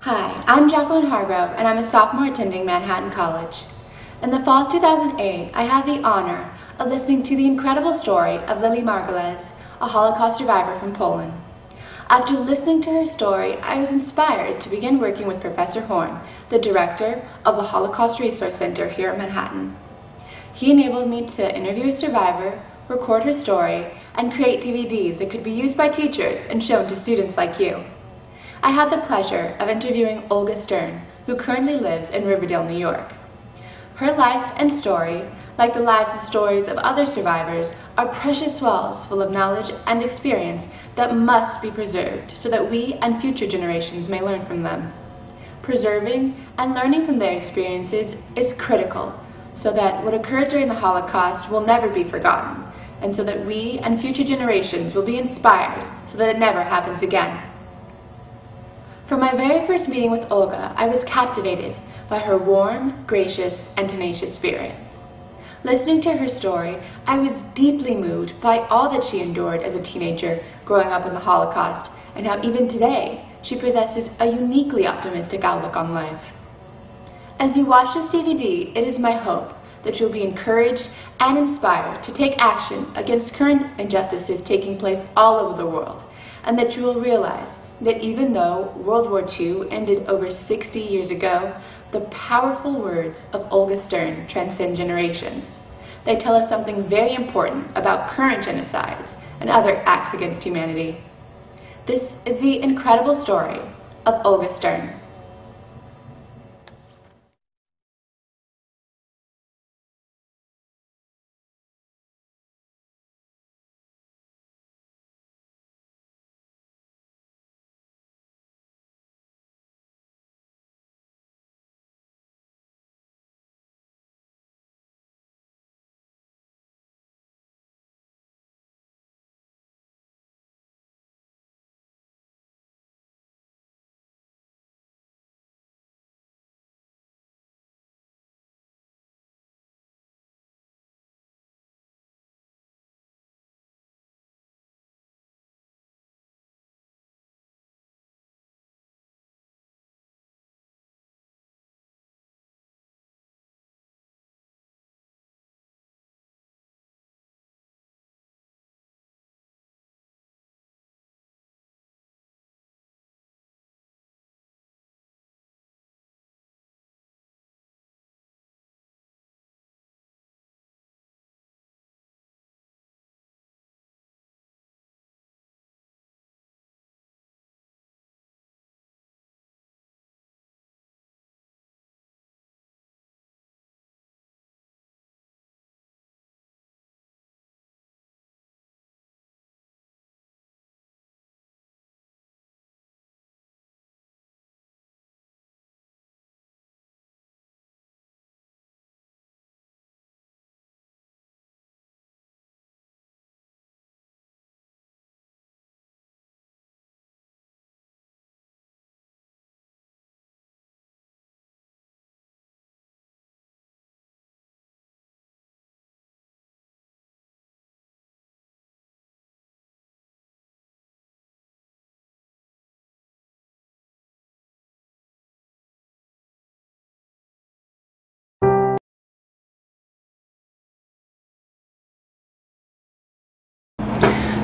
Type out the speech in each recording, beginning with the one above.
Hi, I'm Jacqueline Hargrove, and I'm a sophomore attending Manhattan College. In the fall of 2008, I had the honor of listening to the incredible story of Lily Margules, a Holocaust survivor from Poland. After listening to her story, I was inspired to begin working with Professor Horn, the director of the Holocaust Resource Center here at Manhattan. He enabled me to interview a survivor, record her story, and create DVDs that could be used by teachers and shown to students like you. I had the pleasure of interviewing Olga Stern, who currently lives in Riverdale, New York. Her life and story, like the lives and stories of other survivors, are precious wells full of knowledge and experience that must be preserved so that we and future generations may learn from them. Preserving and learning from their experiences is critical so that what occurred during the Holocaust will never be forgotten, and so that we and future generations will be inspired so that it never happens again. From my very first meeting with Olga, I was captivated by her warm, gracious, and tenacious spirit. Listening to her story, I was deeply moved by all that she endured as a teenager growing up in the Holocaust, and how even today she possesses a uniquely optimistic outlook on life. As you watch this DVD, it is my hope that you'll be encouraged and inspired to take action against current injustices taking place all over the world, and that you will realize that even though World War II ended over 60 years ago, the powerful words of Olga Stern transcend generations. They tell us something very important about current genocides and other acts against humanity. This is the incredible story of Olga Stern.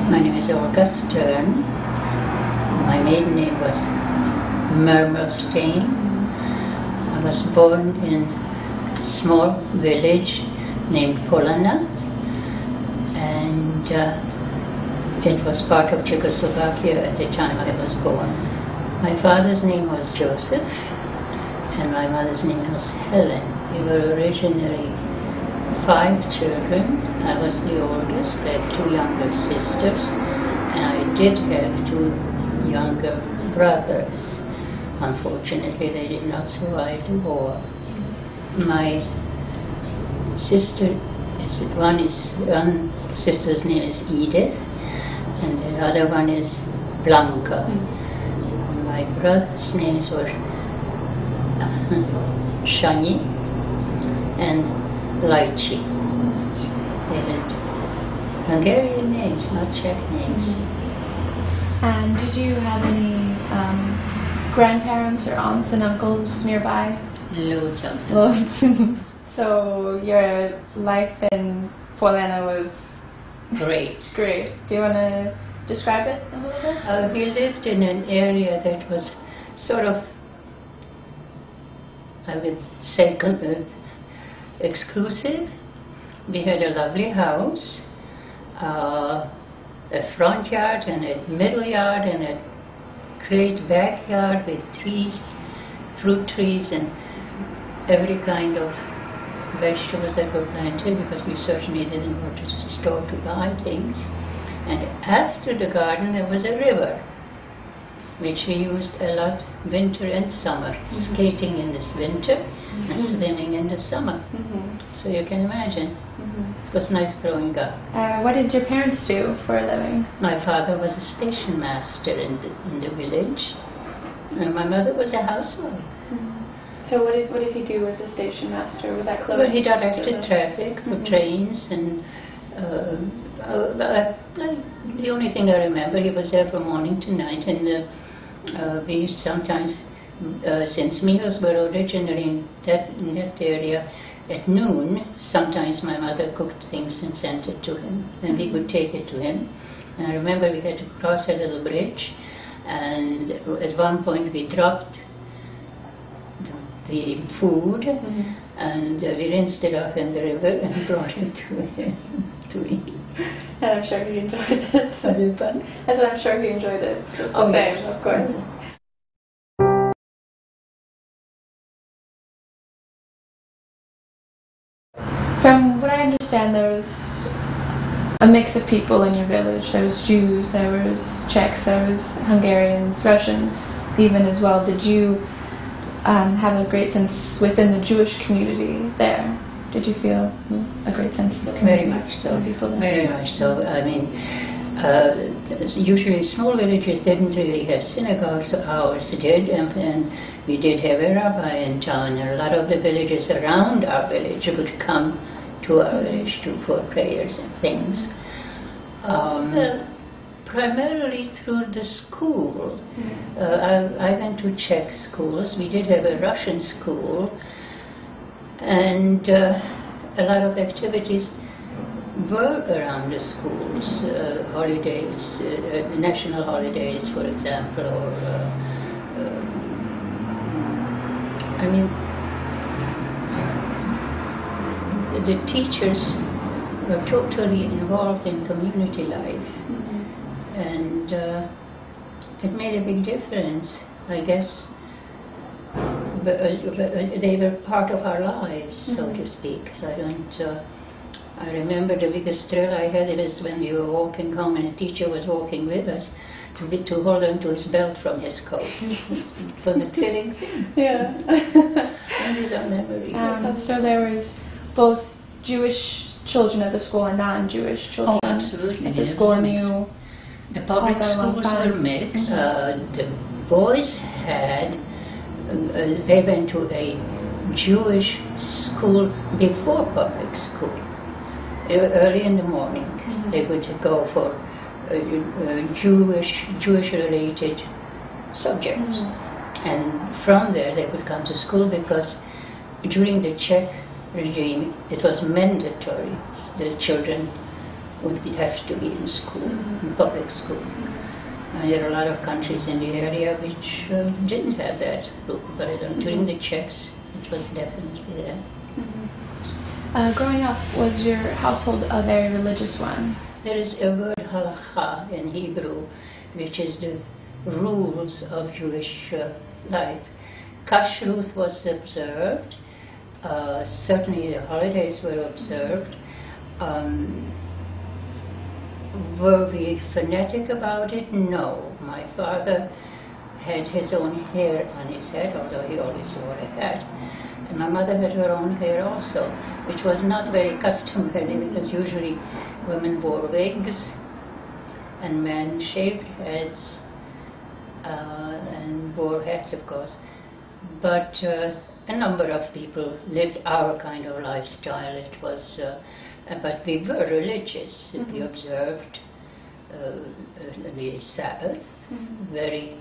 My name is Olga Stern. My maiden name was Mermelstein. I was born in a small village named Polana, and it was part of Czechoslovakia at the time I was born. My father's name was Joseph, and my mother's name was Helen. We were originally 5 children. I was the oldest. I had 2 younger sisters, and I did have 2 younger brothers. Unfortunately, they did not survive the war. My sister one sister's name is Edith, and the other one is Blanca. My brother's names were Shani and Lychee. They had Hungarian names, not Czech names. And did you have any grandparents or aunts and uncles nearby? Loads of them. Loads. So your life in Polana was Great. great. Do you want to describe it a little bit? We lived in an area that was sort of, I would say, exclusive. We had a lovely house, a front yard and a middle yard and a great backyard with trees, fruit trees and every kind of vegetables that were planted, because we certainly didn't go to the store to buy things. And after the garden there was a river, which we used a lot winter and summer, skating in this winter and swimming in the summer. So you can imagine, it was nice growing up. What did your parents do for a living? My father was a station master in the village, and my mother was a housewife. So what did he do as a station master? Was that close? Well, he directed traffic for trains, and the only thing I remember, he was there from morning to night, and we sometimes, since meals were originally in that area, at noon, sometimes my mother cooked things and sent it to him, and he would take it to him. And I remember we had to cross a little bridge, and at one point we dropped the food, and we rinsed it off in the river and brought it to him to eat. And I'm sure he enjoyed it. I said I'm sure he enjoyed it. Just the Oh, same, yes. of course. From what I understand, there was a mix of people in your village. There was Jews, there was Czechs, there was Hungarians, Russians even as well. Did you have a great sense within the Jewish community there? Did you feel a great sense of the community? Very much so. People there? Very much so. I mean, usually small villages didn't really have synagogues. Ours did, and we did have a rabbi in town, and a lot of the villages around our village would come to our village for prayers and things. Primarily through the school. I went to Czech schools. We did have a Russian school, and a lot of activities were around the schools, holidays, national holidays, for example, or I mean, the teachers were totally involved in community life, and it made a big difference, I guess. They were part of our lives, so to speak. I remember the biggest thrill I had was when we were walking home and a teacher was walking with us to hold on to his belt from his coat. It was a thrilling thing. Yeah. And these are memories. So there was both Jewish children at the school and non-Jewish children. Oh, absolutely. At the school, and you. The public schools were mixed. The boys had. They went to a Jewish school before public school. Early in the morning, they would go for Jewish-related subjects, and from there they would come to school, because during the Czech regime it was mandatory. The children would have to be in school, in public school. And there are a lot of countries in the area which didn't have that, but during the Czechs it was definitely there. Growing up, was your household a very religious one? There is a word halakha in Hebrew, which is the rules of Jewish life. Kashrut was observed. Certainly the holidays were observed. Were we fanatic about it? No. My father had his own hair on his head, although he always wore a hat. And my mother had her own hair also, which was not very customary, because usually women wore wigs and men shaved heads and wore hats, of course. But a number of people lived our kind of lifestyle. It was, but we were religious. We observed the Sabbath very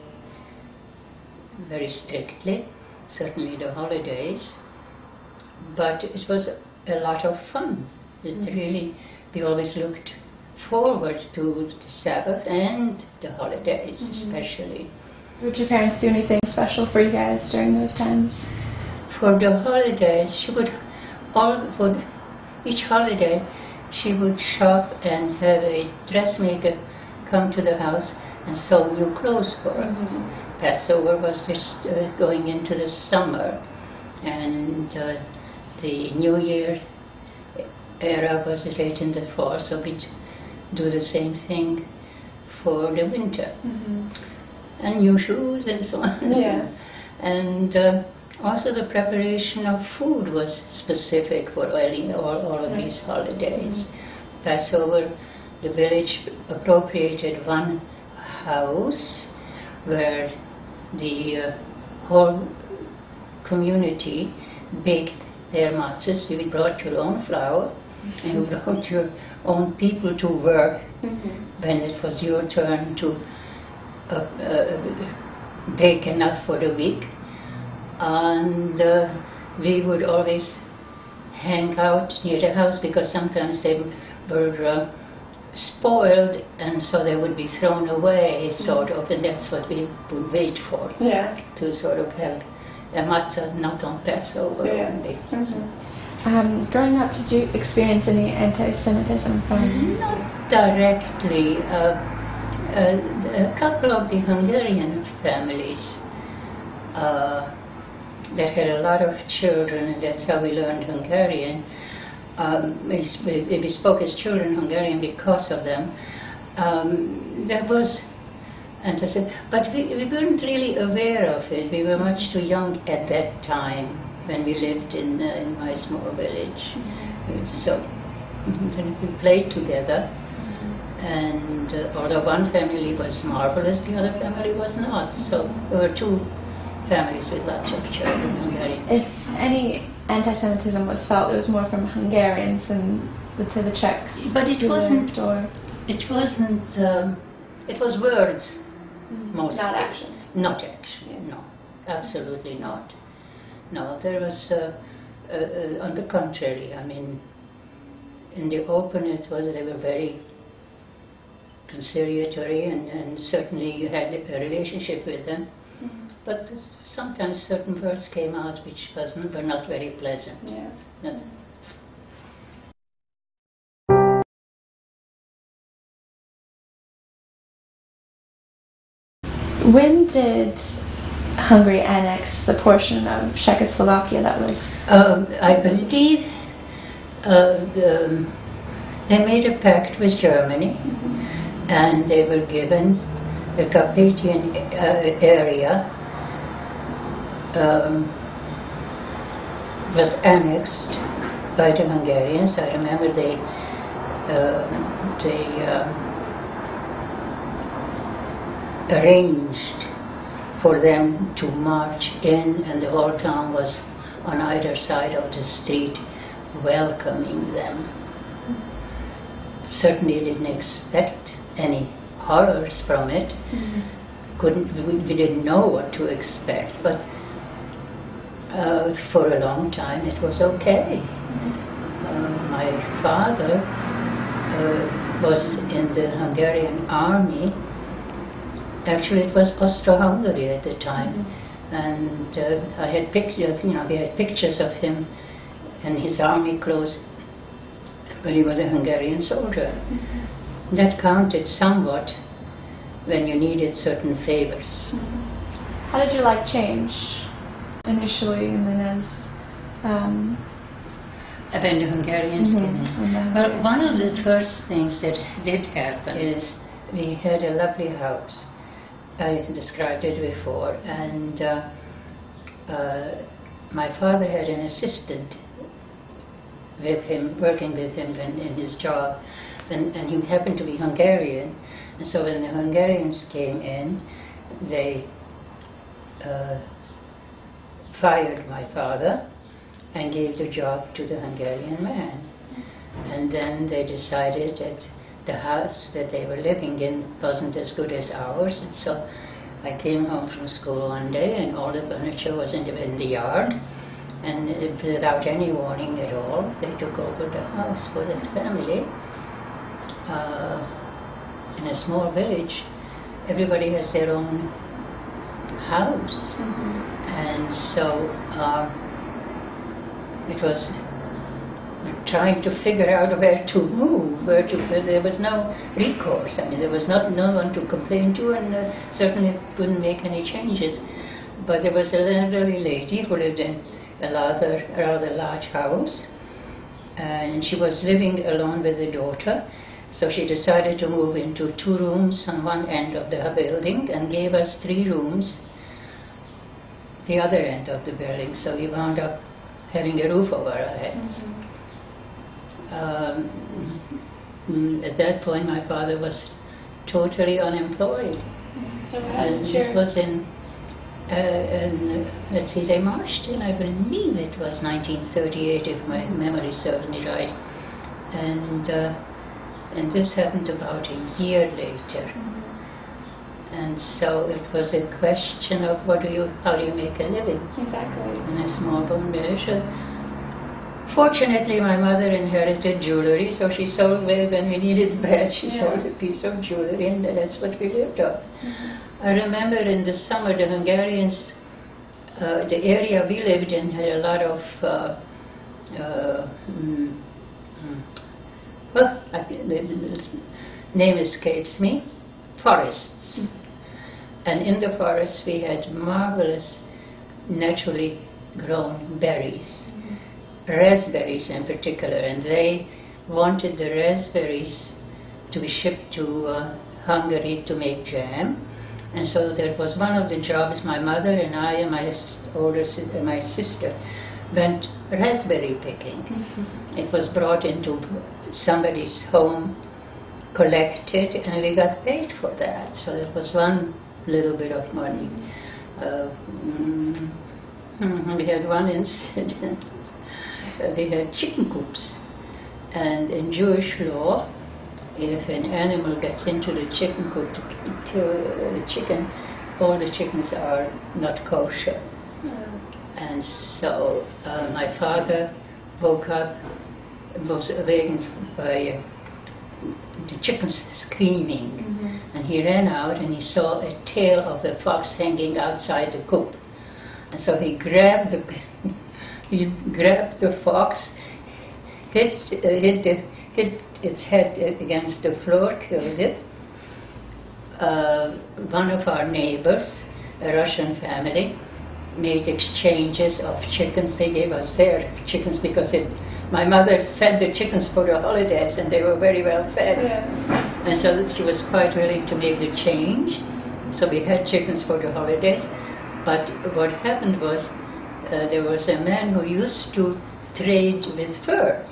very strictly, certainly the holidays, but it was a lot of fun. It really, we always looked forward to the Sabbath and the holidays especially. Would your parents do anything special for you guys during those times? For the holidays, she would, for each holiday, she would shop and have a dressmaker come to the house and sew new clothes for us. Passover was just going into the summer, and the New Year era was late in the fall, so we'd do the same thing for the winter. And new shoes and so on. Yeah. And also the preparation of food was specific for all of these holidays. Passover, the village appropriated one house where the whole community baked their matzahs. You brought your own flour and you brought your own people to work when it was your turn to bake enough for the week. And we would always hang out near the house because sometimes they were spoiled, and so they would be thrown away, sort of, and that's what we would wait for, to sort of have a matzah not on Passover only. Growing up, did you experience any anti-Semitism from? Not directly. A couple of the Hungarian families that had a lot of children, and that's how we learned Hungarian. We spoke as children Hungarian because of them. There was anti-Semitism, but we weren't really aware of it. We were much too young at that time when we lived in my small village. So we played together. And although one family was marvelous, the other family was not. So there were two families with lots of children in Hungary. If any anti-Semitism was felt, it was more from Hungarians than to the Czechs. But it wasn't. It wasn't. It was words, mostly. Not action. Not action. No, absolutely not. No, there was. On the contrary, I mean, in the open, it was. They were very conciliatory, and certainly you had a relationship with them. But sometimes certain words came out which were not very pleasant. When did Hungary annex the portion of Czechoslovakia that was? I believe they made a pact with Germany, and they were given the Carpathian area was annexed by the Hungarians. I remember they arranged for them to march in, and the whole town was on either side of the street welcoming them. Certainly didn't expect any horrors from it. We didn't know what to expect, but for a long time it was okay. My father was in the Hungarian army. Actually, it was Austro-Hungary at the time, and I had pictures. We had pictures of him in his army clothes when he was a Hungarian soldier. That counted somewhat when you needed certain favors. How did your life change initially, and then as when the Hungarians came in? Well, one of the first things that did happen is we had a lovely house. I described it before, and my father had an assistant with him, working with him in his job, and he happened to be Hungarian, and so when the Hungarians came in, they fired my father and gave the job to the Hungarian man. And then they decided that the house that they were living in wasn't as good as ours, and so I came home from school one day and all the furniture was in the yard, and without any warning at all, they took over the house for the family. In a small village, everybody has their own house, and so it was trying to figure out where to move, there was no recourse. I mean, there was no one to complain to, and certainly couldn't make any changes. But there was an elderly lady who lived in a rather large house, and she was living alone with the daughter. So she decided to move into 2 rooms on one end of the building and gave us 3 rooms the other end of the building. So we wound up having a roof over our heads. At that point, my father was totally unemployed. And this was in let's see, they marched in, I believe it was 1938, if my memory serves me right. And this happened about a year later. And so it was a question of how do you make a living? Exactly. In a small village. Fortunately, my mother inherited jewelry, so she sold, when we needed bread, she sold a piece of jewelry, and that's what we lived on. I remember in the summer, the Hungarians, the area we lived in had a lot of, the name escapes me, forests. And in the forests we had marvelous, naturally grown berries. Raspberries in particular, and they wanted the raspberries to be shipped to Hungary to make jam, and so that was one of the jobs my mother and I and my my sister went raspberry picking. It was brought into somebody's home, collected, and we got paid for that, so that was one little bit of money. We had one incident. We had chicken coops, and in Jewish law, if an animal gets into the chicken coop to kill the chicken, all the chickens are not kosher. And so my father woke up, was awakened by the chickens screaming, and he ran out and he saw a tail of the fox hanging outside the coop, and so he grabbed the fox, hit its head against the floor, killed it. One of our neighbors, a Russian family, made exchanges of chickens. They gave us their chickens because my mother fed the chickens for the holidays and they were very well fed. And so she was quite willing to make the change. So we had chickens for the holidays. But what happened was, there was a man who used to trade with furs,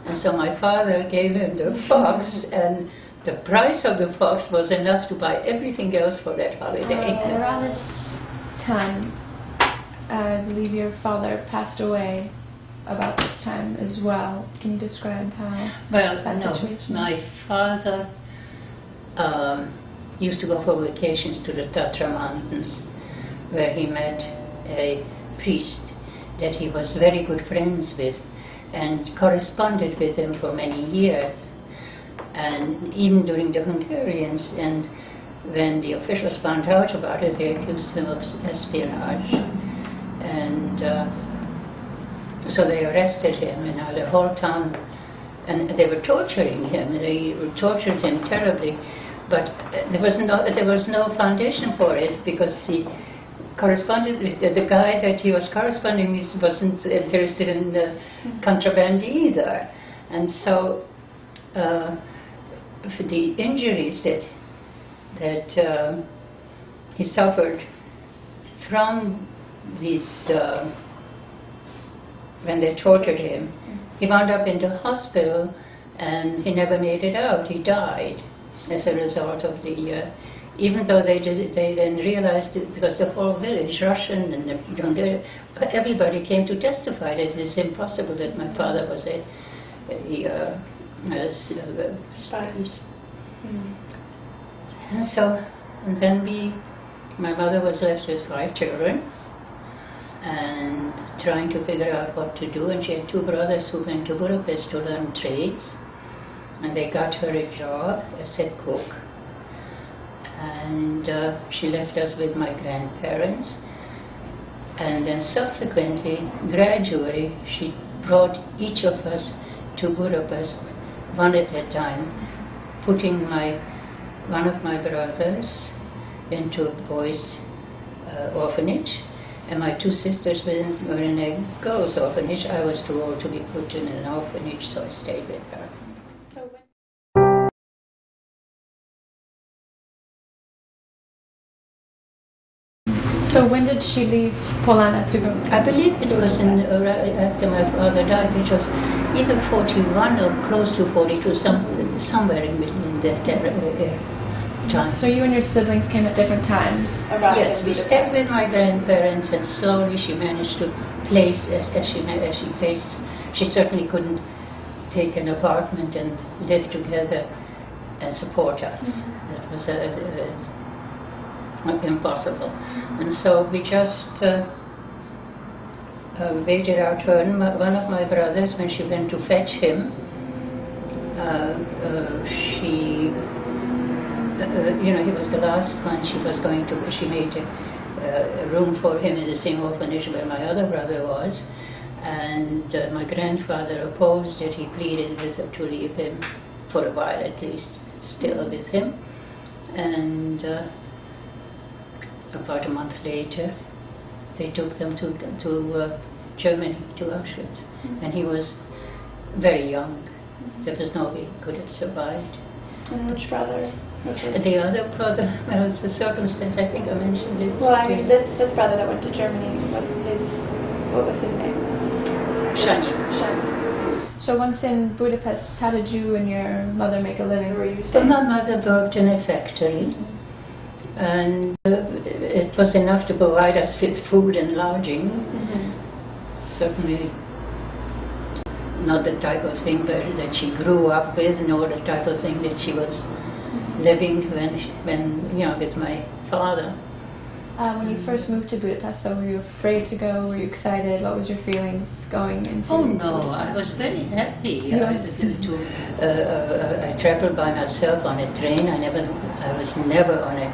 and so my father gave him the fox, and the price of the fox was enough to buy everything else for that holiday. Around this time, I believe your father passed away about this time as well. Can you describe how that situation? My father used to go for vacations to the Tatra Mountains, where he met a priest that he was very good friends with and corresponded with him for many years, and even during the Hungarians, and when the officials found out about it, they accused him of espionage, and so they arrested him, and the whole town, and they were torturing him. They tortured him terribly, but there was no foundation for it, because he corresponded with the guy that he was corresponding with wasn't interested in contraband either, and so the injuries that he suffered from these when they tortured him, he wound up in the hospital and he never made it out. He died as a result of the even though they then realized it, because the whole village, Russian and Hungarian, everybody came to testify that it is impossible that my father was a spy. And so, and then we My mother was left with 5 children and trying to figure out what to do, and she had 2 brothers who went to Budapest to learn trades, and they got her a job as head cook, and she left us with my grandparents, and then subsequently, gradually, she brought each of us to Budapest, one at a time, putting one of my brothers into a boys' orphanage, and my 2 sisters were in a girls' orphanage. I was too old to be put in an orphanage, so I stayed with her. So when did she leave Polana to go? I believe it was after my father died, which was either 41 or close to 42, somewhere in between that time. So you and your siblings came at different times? Yes, we stayed with my grandparents, and slowly she managed to place, as she placed. She certainly couldn't take an apartment and live together and support us. Mm-hmm. That was impossible. And so we just waited our turn. One of my brothers, when she went to fetch him, he was the last one she made a room for him in the same orphanage where my other brother was, and my grandfather opposed it. He pleaded with her to leave him for a while at least, still with him, and about a month later they took them to Germany, to Auschwitz. Mm-hmm. And he was very young. Mm-hmm. There was no way he could have survived. And which brother? The other brother, well, it's a circumstance, I think I mentioned it. Well, I mean, this brother that went to Germany, what was his name? Shani. So once in Budapest, how did you and your mother make a living? Were you staying? My mother worked in a factory, and it was enough to provide us with food and lodging. Mm-hmm. Certainly not the type of thing that she grew up with, nor the type of thing that she was living when with my father. When you first moved to Budapest, though, were you afraid to go? Were you excited? What was your feelings going into? Oh no, I was very happy. I traveled by myself on a train. I was never on a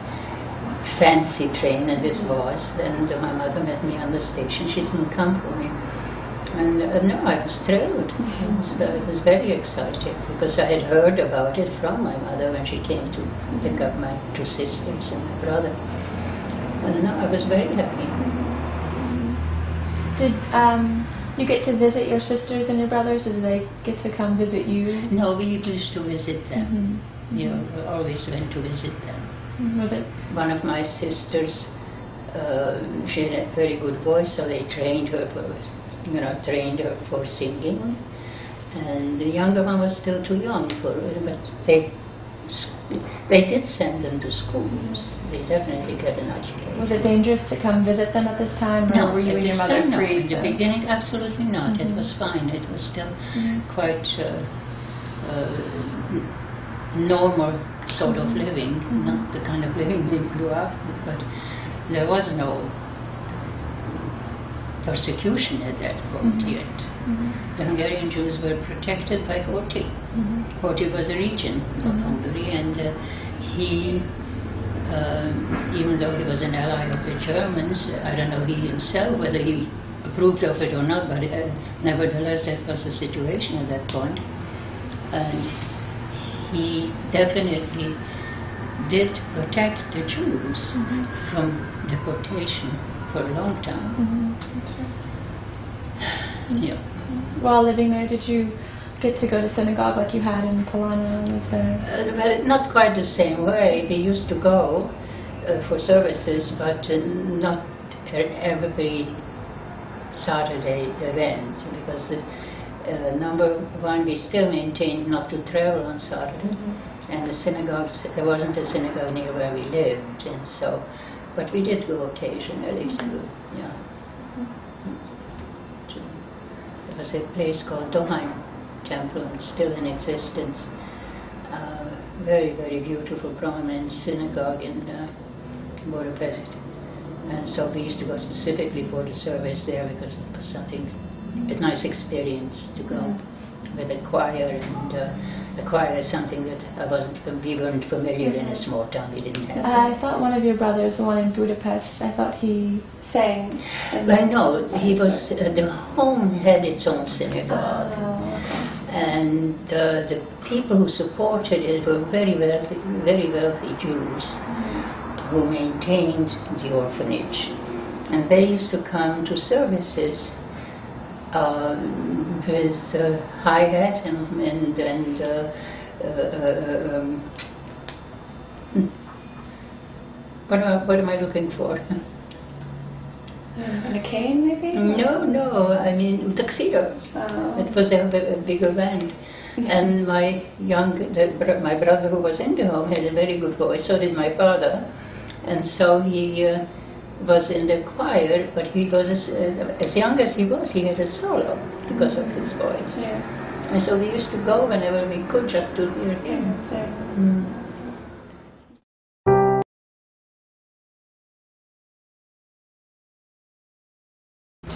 fancy train, and this was. And my mother met me on the station. She didn't come for me. And no, I was thrilled. I was very excited because I had heard about it from my mother when she came to pick up my 2 sisters and my brother. And no, I was very happy. Did you get to visit your sisters and your brothers, or did they get to come visit you? No, we used to visit them. We always went to visit them. Was it? One of my sisters, she had a very good voice, so they trained her for singing, and the younger one was still too young for it, but they did send them to schools. They definitely got an education. Was it dangerous to come visit them at this time, or no, were you and your mother free? No, in the beginning, absolutely not. It was fine. It was still quite normal sort of living, not the kind of living we grew up with, but there was no persecution at that point yet. The Hungarian Jews were protected by Horthy. Horthy was a regent of Hungary, and he, even though he was an ally of the Germans, I don't know he himself whether he approved of it or not, but nevertheless that was the situation at that point. And he definitely did protect the Jews from deportation for a long time. That's right. Yeah. While living there, did you get to go to synagogue like you had in Polana? Was there? Well, not quite the same way. We used to go for services, but not every Saturday event, because number one, we still maintained not to travel on Saturday, and the synagogues, there wasn't a synagogue near where we lived, and so, but we did go occasionally to, there was a place called Dohain Temple, and still in existence. Very, very beautiful, prominent synagogue in Budapest. And so we used to go specifically for the service there because it was something, a nice experience to go with a choir. And the choir is something that we weren't familiar in a small town. We didn't have. I thought one of your brothers, the one in Budapest, I thought he sang. Well, no, he was, the home had its own synagogue. Oh, okay. And the people who supported it were very wealthy Jews who maintained the orphanage. And they used to come to services with hi-hat and what am I looking for? And a cane, maybe? No, I mean tuxedos. Oh. It was a bigger band. And my brother who was in the home had a very good voice, so did my father. And so he was in the choir, but he was, as young as he was, he had a solo because of his voice. Yeah. And so we used to go whenever we could just to hear him.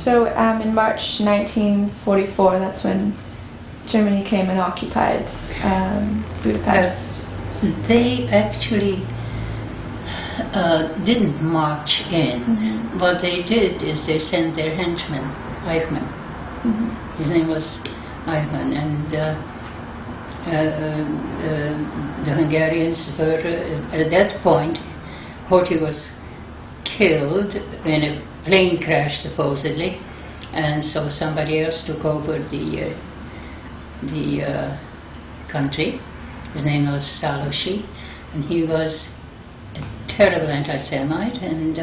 So in March 1944, that's when Germany came and occupied Budapest. They actually didn't march in. What they did is they sent their henchman, Eichmann. His name was Eichmann, and the Hungarians were, at that point, Horthy was killed in a plane crash supposedly, and so somebody else took over the country. His name was Szálasi, and he was a terrible anti-Semite, and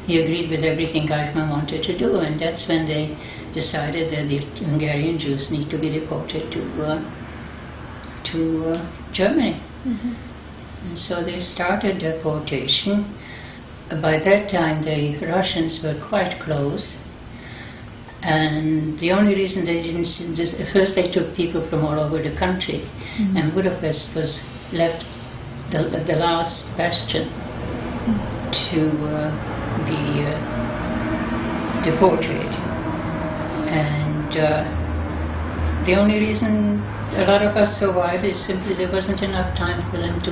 he agreed with everything Eichmann wanted to do, and that's when they decided that the Hungarian Jews need to be deported to Germany. And so they started deportation. By that time the Russians were quite close, and the only reason they didn't, first they took people from all over the country, and Budapest was left the last bastion to be deported. And the only reason a lot of us survived is simply there wasn't enough time for them to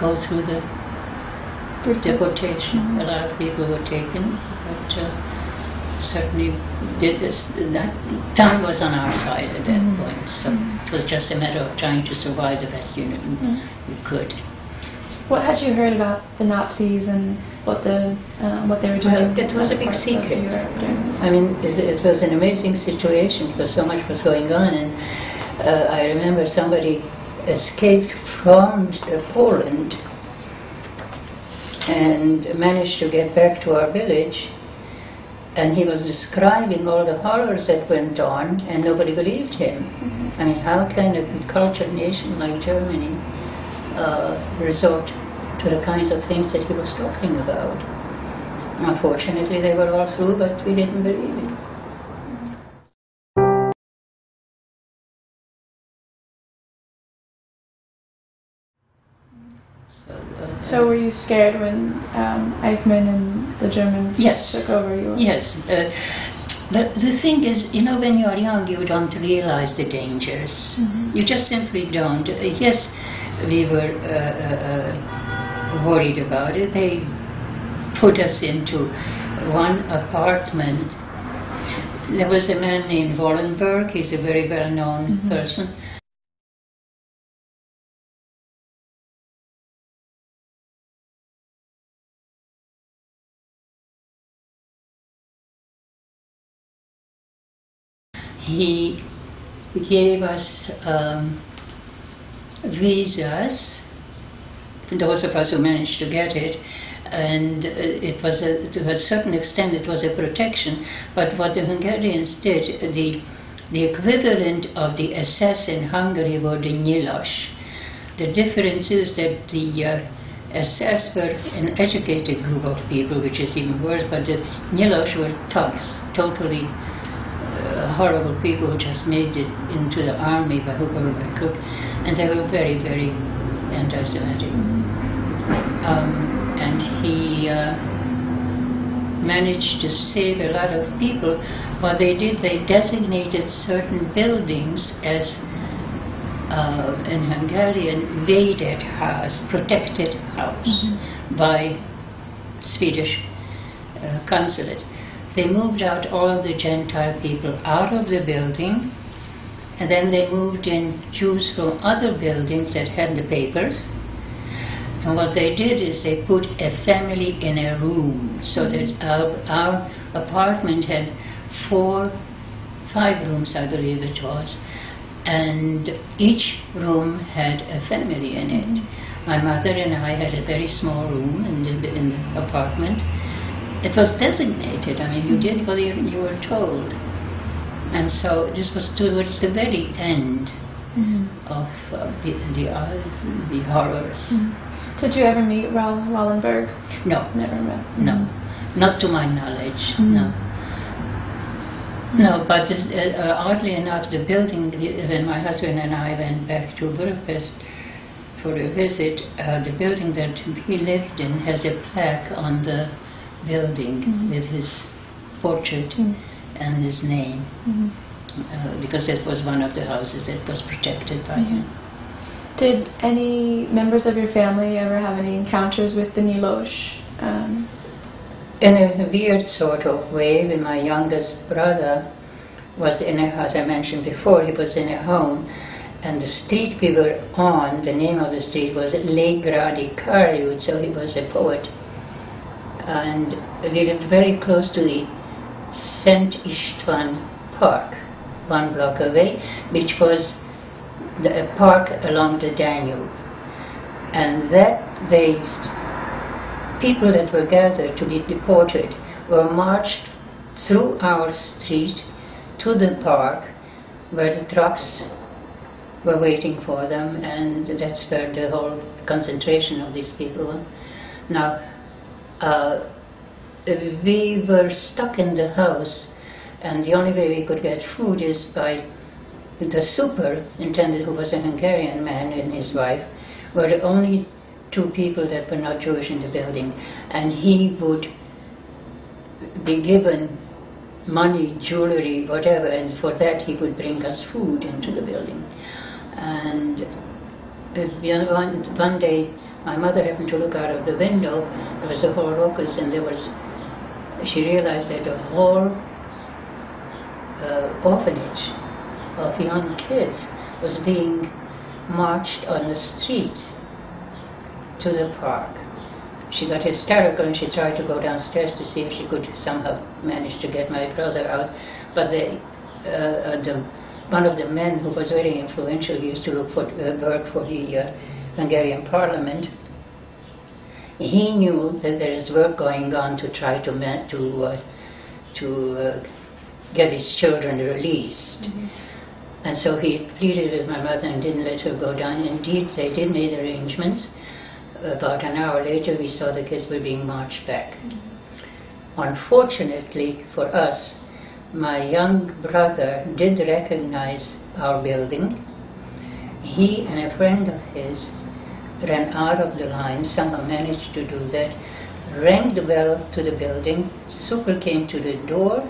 go through the deportation. A lot of people were taken, but certainly did this. That time was on our side at that point, so it was just a matter of trying to survive the best you could. What had you heard about the Nazis and what they were doing? Well, it was a big secret. I mean, it was an amazing situation because so much was going on, and I remember somebody escaped from Poland and managed to get back to our village, and he was describing all the horrors that went on, and nobody believed him. I mean, how can a cultured nation like Germany resort to the kinds of things that he was talking about? Unfortunately, they were all through, but we didn't believe it. So were you scared when Eichmann and the Germans took over you? Yes. But the thing is, you know, when you're young, you don't realize the dangers. You just simply don't. Yes, we were worried about it. They put us into one apartment. There was a man named Wallenberg. He's a very well-known person. He gave us visas, those of us who managed to get it, and it was to a certain extent it was a protection. But what the Hungarians did, the equivalent of the SS in Hungary were the nyilas. The difference is that the SS were an educated group of people, which is even worse, but the nyilas were thugs, totally horrible people who just made it into the army by hook or by crook, and they were very, very anti-Semitic. and he managed to save a lot of people. What they did, they designated certain buildings as in Hungarian Védett house, protected house, by Swedish consulate. They moved out all the Gentile people out of the building, and then they moved in Jews from other buildings that had the papers. And what they did is they put a family in a room, so that our apartment had 5 rooms, I believe it was, and each room had a family in it. My mother and I had a very small room in the apartment. It was designated. I mean, you did what you were told. And so this was towards the very end of the horrors. Did you ever meet Wallenberg? No. Never met? No. Not to my knowledge, no. No, but oddly enough, the building, when my husband and I went back to Budapest for a visit, the building that he lived in has a plaque on the building with his portrait and his name, because it was one of the houses that was protected by him. Did any members of your family ever have any encounters with the Nilosh? In a weird sort of way, when my youngest brother was in a house, I mentioned before, he was in a home, and the street we were on, the name of the street was Legradi Karjút, so he was a poet. And we lived very close to the Szent István Park, 1 block away, which was a park along the Danube. And that people that were gathered to be deported were marched through our street to the park where the trucks were waiting for them, and that's where the whole concentration of these people were. Now, we were stuck in the house, and the only way we could get food is by the superintendent, who was a Hungarian man, and his wife were the only 2 people that were not Jewish in the building, and he would be given money, jewelry, whatever, and for that he would bring us food into the building. And one day my mother happened to look out of the window. There was a whole locust, and she realized that the whole orphanage of young kids was being marched on the street to the park. She got hysterical and she tried to go downstairs to see if she could somehow manage to get my brother out. But one of the men who was very influential, he used to work for the Hungarian parliament. He knew that there is work going on to try to get his children released. And so he pleaded with my mother and didn't let her go down. Indeed, they did make arrangements. About an hour later, we saw the kids were being marched back. Unfortunately for us, my young brother did recognize our building. He and a friend of his ran out of the line, somehow managed to do that, rang the bell to the building. Super came to the door.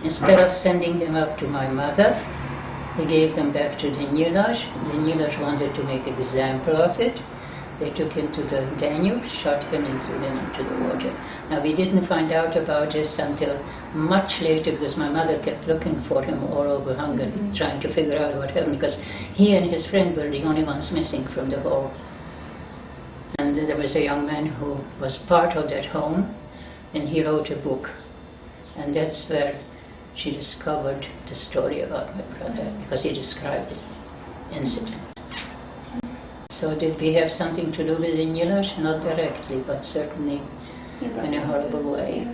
Instead of sending them up to my mother, he gave them back to the Nilosh. The Nilosh wanted to make an example of it. They took him to the Danube, shot him and threw him into the water. Now, we didn't find out about this until much later, because my mother kept looking for him all over Hungary, trying to figure out what happened, because he and his friend were the only ones missing from the whole. And there was a young man who was part of that home, and he wrote a book. And that's where she discovered the story about my brother, because he described this incident. So did we have something to do with the Nilosh? Not directly, but certainly in a horrible way.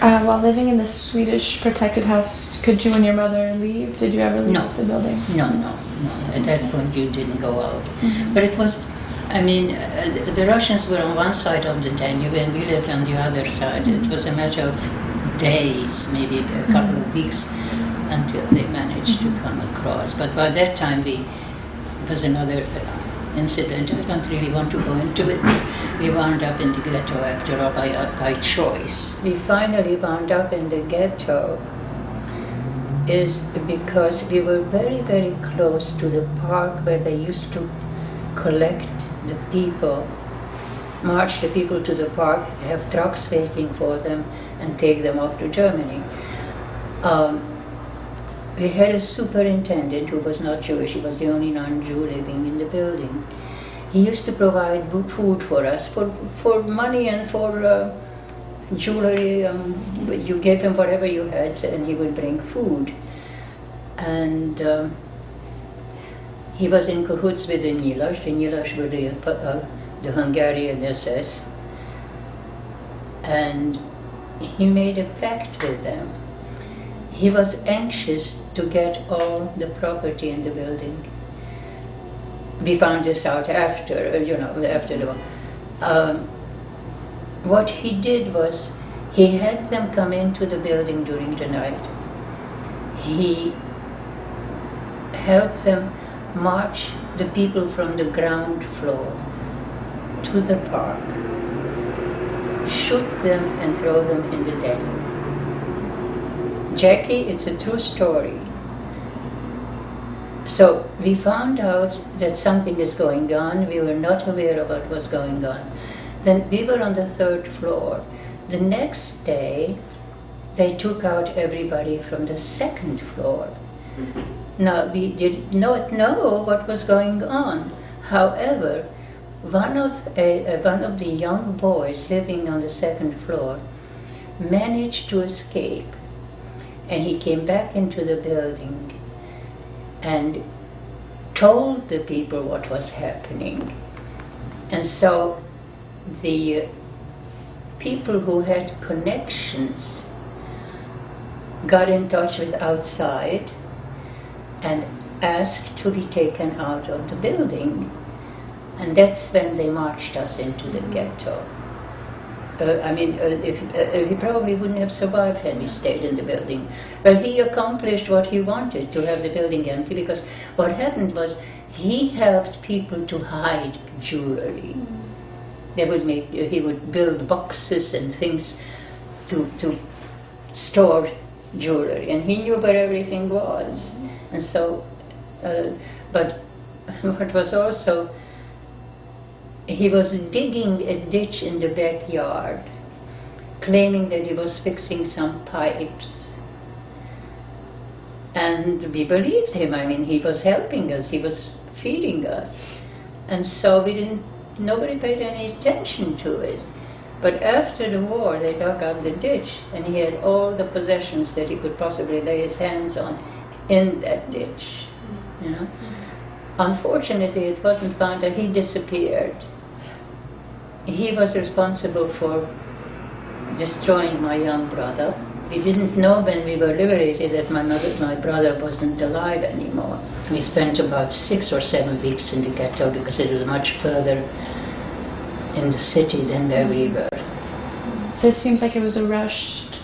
While living in the Swedish protected house, could you and your mother leave? Did you ever leave the building? No. At that point you didn't go out. But it was, I mean, the Russians were on one side of the Danube and we lived on the other side. It was a matter of days, maybe a couple of weeks, until they managed to come across. But by that time it was another incident. I don't really want to go into it. We wound up in the ghetto after all by choice. We finally wound up in the ghetto is because we were very, very close to the park where they used to collect the people, march the people to the park, have trucks waiting for them and take them off to Germany. We had a superintendent who was not Jewish. He was the only non-Jew living in the building. He used to provide food for us, for money and for jewelry. You gave him whatever you had and he would bring food. And he was in cahoots with the Nyilas. The Nyilas were the Hungarian SS. And he made a pact with them. He was anxious to get all the property in the building. We found this out after, after the war. What he did was, he had them come into the building during the night. He helped them march the people from the ground floor to the park, shoot them and throw them in the Danube. Jackie, it's a true story. So we found out that something is going on. We were not aware of what was going on. Then we were on the 3rd floor. The next day, they took out everybody from the 2nd floor. Now, we did not know what was going on. However, one of the young boys living on the 2nd floor managed to escape. And he came back into the building and told the people what was happening. And so the people who had connections got in touch with outside and asked to be taken out of the building. And that's when they marched us into the ghetto. He probably wouldn't have survived had he stayed in the building. But he accomplished what he wanted, to have the building empty, because what happened was he helped people to hide jewelry. He would build boxes and things to store jewelry, and he knew where everything was. And so, but what was also, he was digging a ditch in the backyard, claiming that he was fixing some pipes. And we believed him. I mean, he was helping us, he was feeding us. And so nobody paid any attention to it. But after the war, they dug out the ditch, and he had all the possessions that he could possibly lay his hands on in that ditch. Unfortunately, it wasn't found, and he disappeared. He was responsible for destroying my young brother. We didn't know when we were liberated that my brother wasn't alive anymore. We spent about 6 or 7 weeks in the ghetto because it was much further in the city than where we were. This seems like it was a rushed,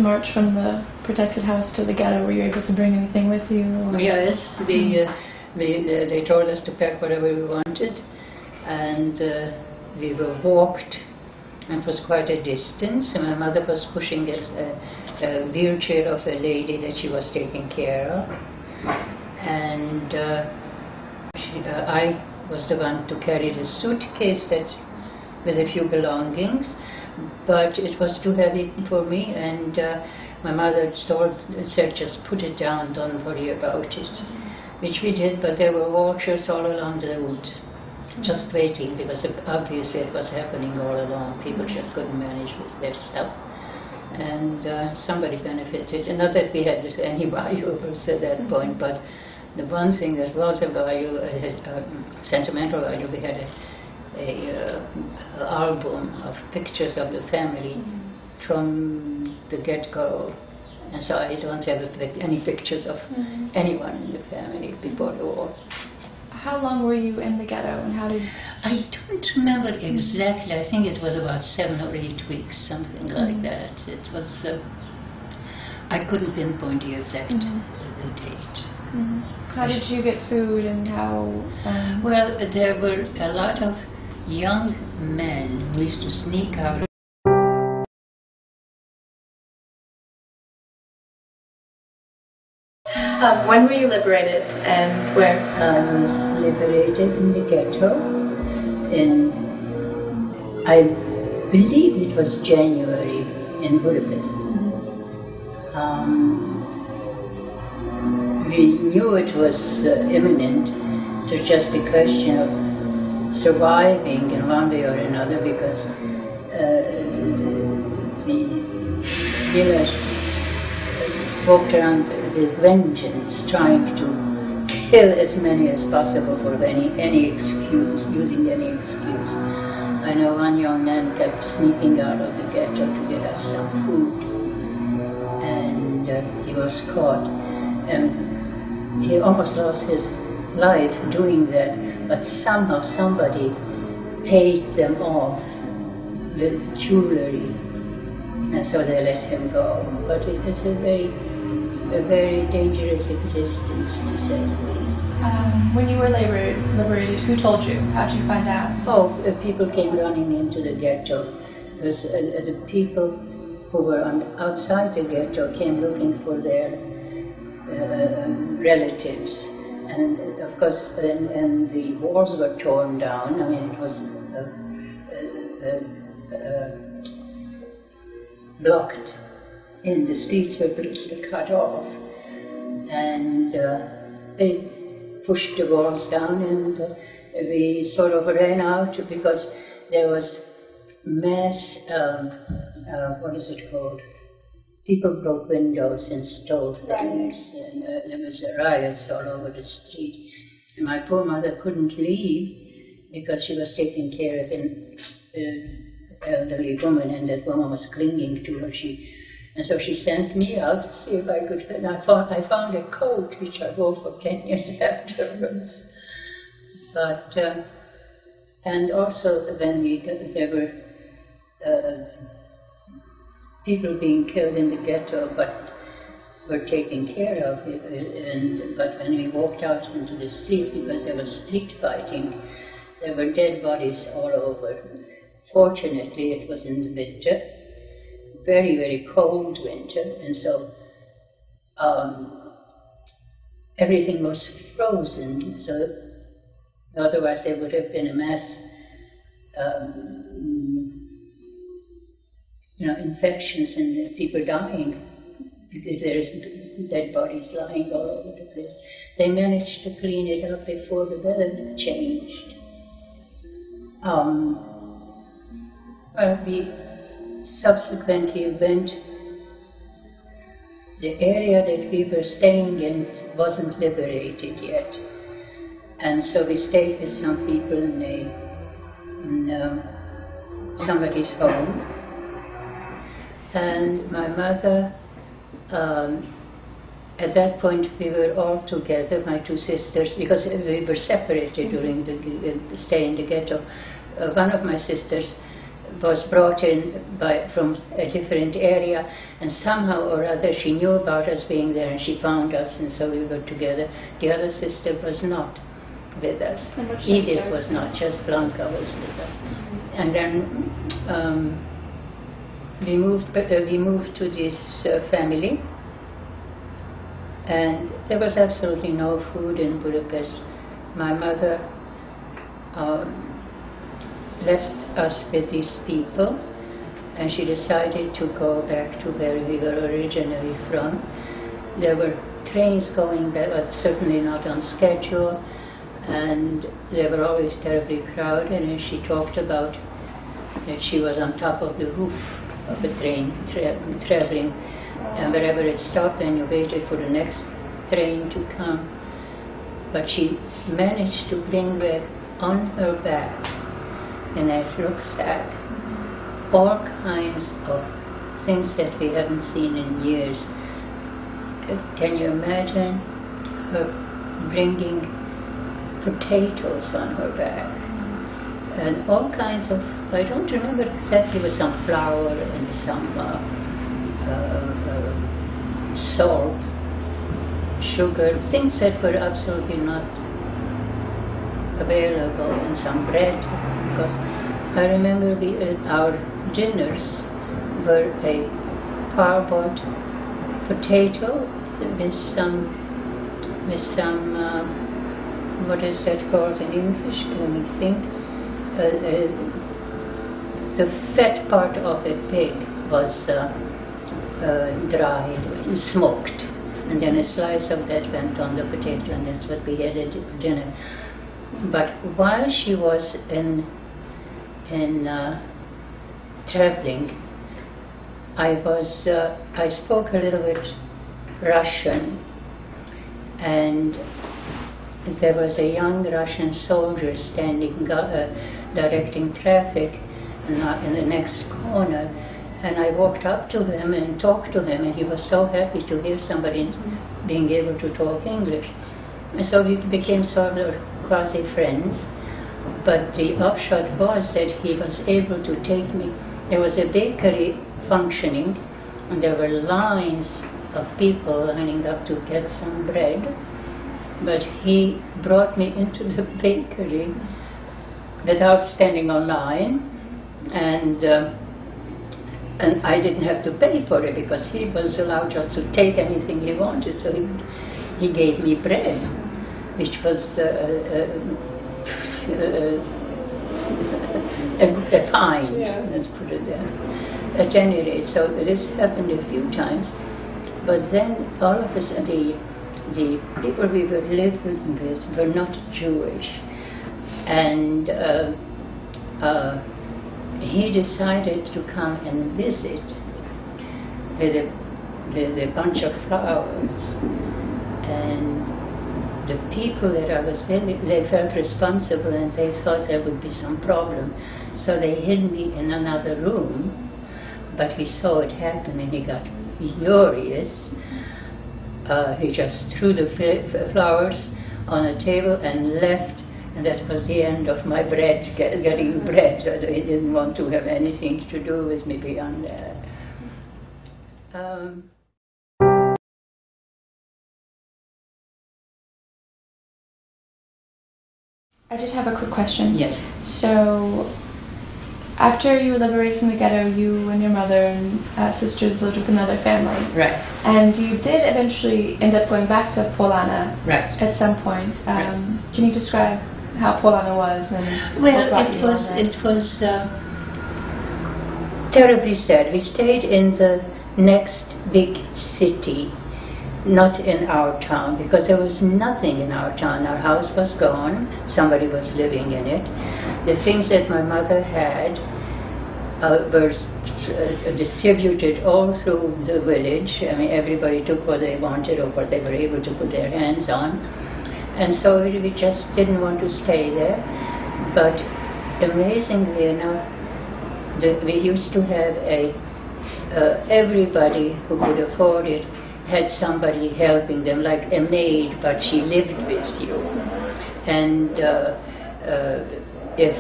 march from the protected house to the ghetto. Were you able to bring anything with you? Or? Yes, they told us to pack whatever we wanted, and we were walked. It was quite a distance. My mother was pushing a wheelchair of a lady that she was taking care of, and I was the one to carry the suitcase with a few belongings, but it was too heavy for me, and my mother said, just put it down, don't worry about it, which we did. But there were watchers all along the route, just waiting, because obviously it was happening all along. People just couldn't manage with their stuff, and somebody benefited. And not that we had any valuables at that point, but the one thing that was of value, sentimental value, we had a album of pictures of the family from the get-go, and so I don't have any pictures of anyone in the family before the war. How long were you in the ghetto, and how did... I don't remember exactly. I think it was about 7 or 8 weeks, something like that. It was... I couldn't pinpoint the exact the date. How did you get food, and how... Well, there were a lot of young men who used to sneak out. When were you liberated, and where? I was liberated in the ghetto in, I believe it was January, in Budapest. We knew it was imminent. It was just a question of surviving in one way or another, because the village walked around with vengeance, trying to kill as many as possible for any excuse, using any excuse. I know one young man kept sneaking out of the ghetto to get us some food, and he was caught, and he almost lost his life doing that, but somehow somebody paid them off with jewelry, and so they let him go. But it was a very dangerous existence, to say the least. When you were liberated, who told you? How did you find out? Oh, people came running into the ghetto. It was, the people who were outside the ghetto came looking for their relatives. And of course, and the walls were torn down. I mean, it was blocked in. The streets were cut off, and they pushed the walls down, and we sort of ran out, because there was mass, what is it called? People broke windows and stole things, and there was riots all over the street. And my poor mother couldn't leave because she was taking care of an elderly woman, and that woman was clinging to her. And so she sent me out to see if I could. And I found a coat which I wore for 10 years afterwards. But and also when there were people being killed in the ghetto, but were taken care of. But when we walked out into the streets, because there was street fighting, there were dead bodies all over. Fortunately, it was in the winter, very, very cold winter, and so everything was frozen. So otherwise there would have been a mass, infections and people dying. There's dead bodies lying all over the place. They managed to clean it up before the weather changed. We subsequently went, the area that we were staying in wasn't liberated yet, and so we stayed with some people in somebody's home. And my mother, at that point we were all together, my two sisters, because we were separated during the stay in the ghetto. One of my sisters was brought in from a different area, and somehow or other she knew about us being there, and she found us, and so we were together. The other sister was not with us. Edith was not, just Blanca was with us. And then we moved to this family, and there was absolutely no food in Budapest. My mother left us with these people, and she decided to go back to where we were originally from. There were trains going back, but certainly not on schedule, and they were always terribly crowded, and she talked about that she was on top of the roof of a train traveling, and wherever it stopped, then you waited for the next train to come. But she managed to bring back on her back in a rucksack all kinds of things that we haven't seen in years. Can you imagine her bringing potatoes on her back and all kinds of, I don't remember exactly, with some flour and some salt, sugar, things that were absolutely not available, and some bread, because I remember our dinners were a parboiled potato with some what is that called in English? Let me think. The fat part of a pig was dried, smoked, and then a slice of that went on the potato, and that's what we had at dinner. But while she was in traveling, I spoke a little bit Russian, and there was a young Russian soldier standing directing traffic in the next corner, and I walked up to him and talked to him, and he was so happy to hear somebody being able to talk English. And so we became sort of quasi-friends, but the upshot was that he was able to take me. There was a bakery functioning, and there were lines of people lining up to get some bread, but he brought me into the bakery without standing on line, and I didn't have to pay for it because he was allowed just to take anything he wanted, so he gave me bread, which was a find, let's put it there. At any rate, so this happened a few times, but then all of a sudden the people we were living with were not Jewish, and he decided to come and visit with a bunch of flowers, and the people that I was with, they felt responsible and they thought there would be some problem, so they hid me in another room, but he saw it happen and he got furious. He just threw the flowers on a table and left, and that was the end of my bread, getting bread. He didn't want to have anything to do with me beyond that. I just have a quick question. Yes. So, after you were liberated from the ghetto, you and your mother and sisters lived with another family. Right. And you did eventually end up going back to Polana. Right. At some point. Right. Can you describe how Polana was and well, what brought it was terribly sad. We stayed in the next big city, not in our town, because there was nothing in our town. Our house was gone, somebody was living in it. The things that my mother had were distributed all through the village. I mean, everybody took what they wanted or what they were able to put their hands on. And so we just didn't want to stay there. But amazingly enough, we used to have everybody who could afford it had somebody helping them, like a maid, but she lived with you. And if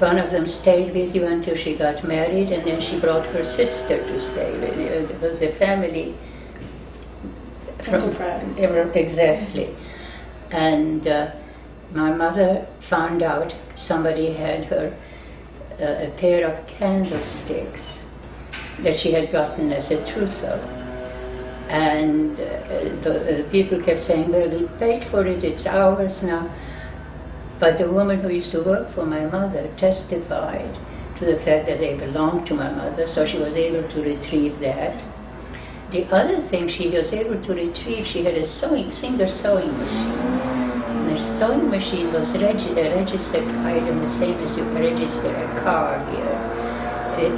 one of them stayed with you until she got married, and then she brought her sister to stay with you. It was a family. Exactly. And my mother found out somebody had her a pair of candlesticks that she had gotten as a trousseau. And the people kept saying, well, we paid for it, it's ours now. But the woman who used to work for my mother testified to the fact that they belonged to my mother, so she was able to retrieve that. The other thing she was able to retrieve, she had a single sewing machine. The sewing machine was a registered item, the same as you register a car here.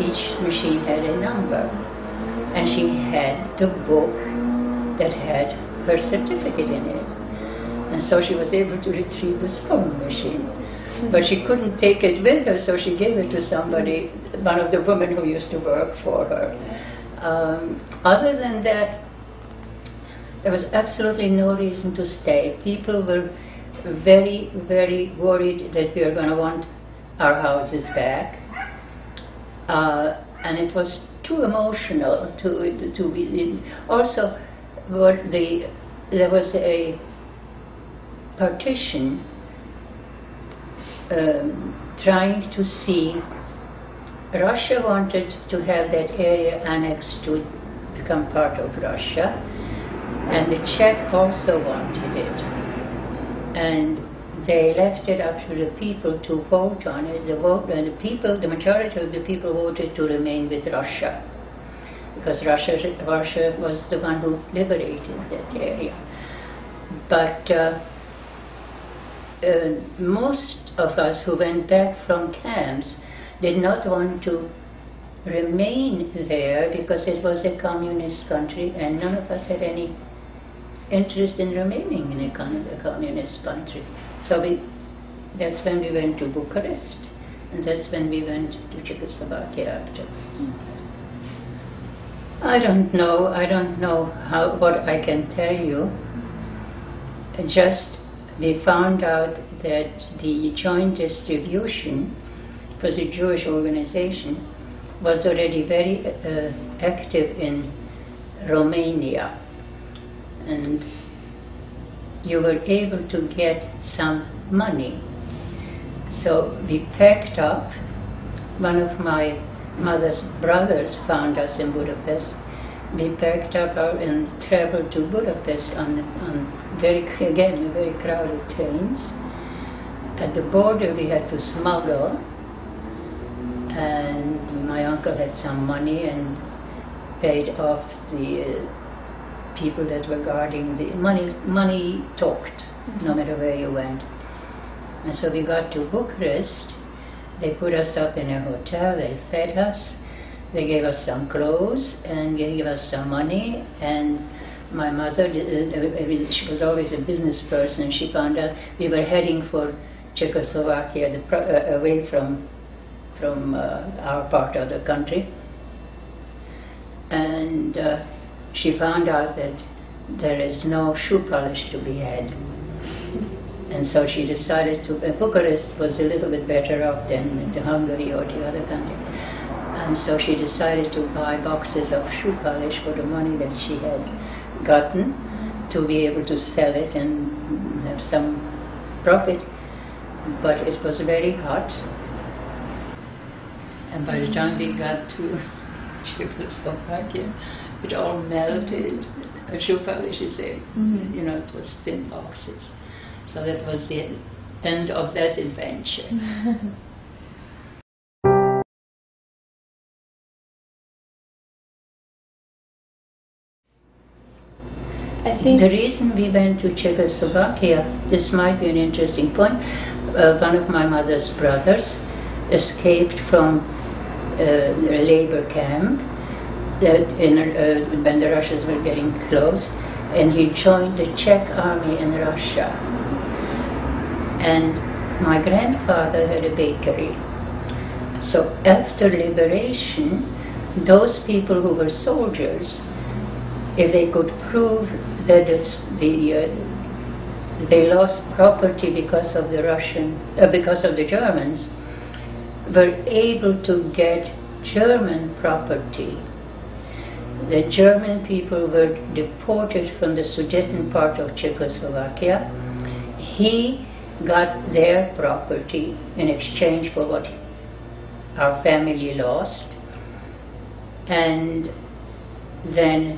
Each machine had a number. And she had the book that had her certificate in it. And so she was able to retrieve the sewing machine. but she couldn't take it with her, so she gave it to somebody, one of the women who used to work for her. Other than that, there was absolutely no reason to stay. People were very, very worried that we were going to want our houses back. And it was too emotional to be. Also, there was a partition trying to see. Russia wanted to have that area annexed to become part of Russia, and the Czech also wanted it. And they left it up to the people to vote on it. The majority of the people voted to remain with Russia, because Russia was the one who liberated that area. But most of us who went back from camps did not want to remain there because it was a communist country, and none of us had any interest in remaining in a communist country. So that's when we went to Bucharest, and that's when we went to Czechoslovakia afterwards. I don't know what I can tell you. Just we found out that the joint distribution for the Jewish organization was already very active in Romania, and you were able to get some money. So we packed up. One of my mother's brothers found us in Budapest. We packed up and traveled to Budapest on very crowded trains. At the border we had to smuggle, and my uncle had some money and paid off the people that were guarding the money. Money talked, no matter where you went. And so we got to Bucharest. They put us up in a hotel, they fed us, they gave us some clothes and gave us some money. And my mother, she was always a business person, she found out we were heading for Czechoslovakia, away from our part of the country. And she found out that there is no shoe polish to be had. And so she decided to, Bucharest was a little bit better off than Hungary or the other country. And so she decided to buy boxes of shoe polish for the money that she had gotten, to be able to sell it and have some profit. But it was very hot. And by the time we got to Czechoslovakia, it all melted. Shoe polish is it was thin boxes. So that was the end of that adventure. I think the reason we went to Czechoslovakia, this might be an interesting point, one of my mother's brothers escaped from a labor camp when the Russians were getting close, and he joined the Czech army in Russia. And my grandfather had a bakery. So after liberation, those people who were soldiers, if they could prove that they lost property because of the Germans, were able to get German property. The German people were deported from the Sudeten part of Czechoslovakia. He got their property in exchange for what our family lost, and then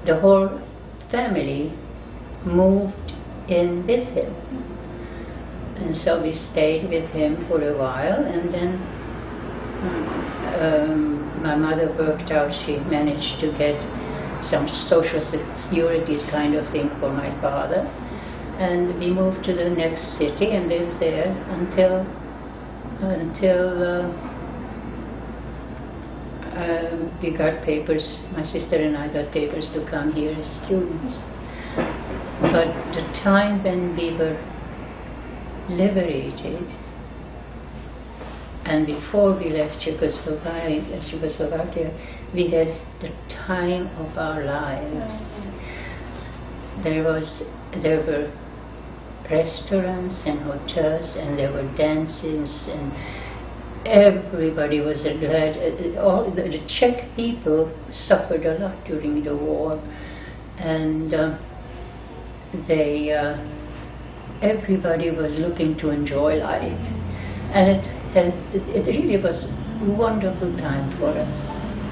the whole family moved in with him. And so we stayed with him for a while, and then my mother worked out, she managed to get some social security kind of thing for my father, and we moved to the next city and lived there until we got papers, my sister and I got papers to come here as students. But the time when we were liberated, and before we left Czechoslovakia, we had the time of our lives. There were restaurants and hotels, and there were dances, and everybody was glad. All the Czech people suffered a lot during the war, and everybody was looking to enjoy life, and it really was a wonderful time for us.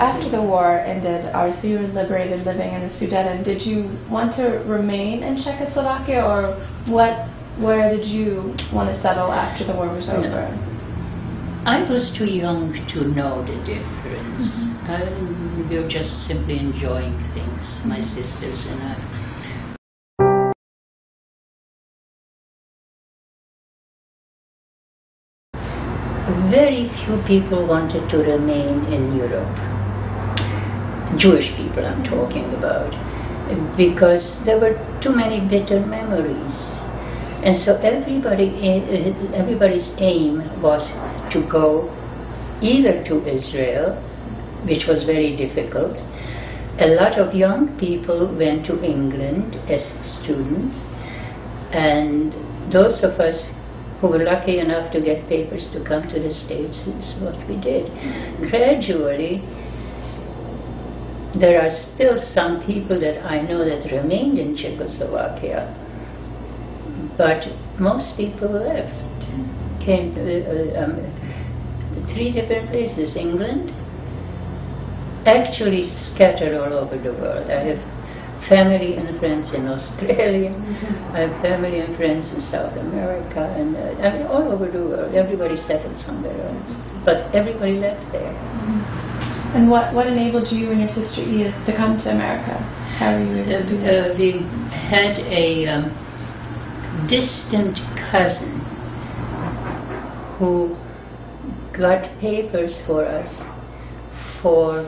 After the war ended, so you were liberated living in the Sudeten. Did you want to remain in Czechoslovakia, or where did you want to settle after the war was over? No. I was too young to know the difference. We were just simply enjoying things, my sisters and I. Very few people wanted to remain in Europe. Jewish people I'm talking about, because there were too many bitter memories. And so everybody's aim was to go either to Israel, which was very difficult. A lot of young people went to England as students, and those of us who were lucky enough to get papers to come to the States is what we did. Gradually, there are still some people that I know that remained in Czechoslovakia, but most people left. Came to 3 different places: England, actually scattered all over the world. I have family and friends in Australia, I have family and friends in South America, and I mean all over the world. Everybody settled somewhere else, but everybody left there. And what enabled you and your sister Edith to come to America? How were you able to do that? We had a distant cousin who got papers for us for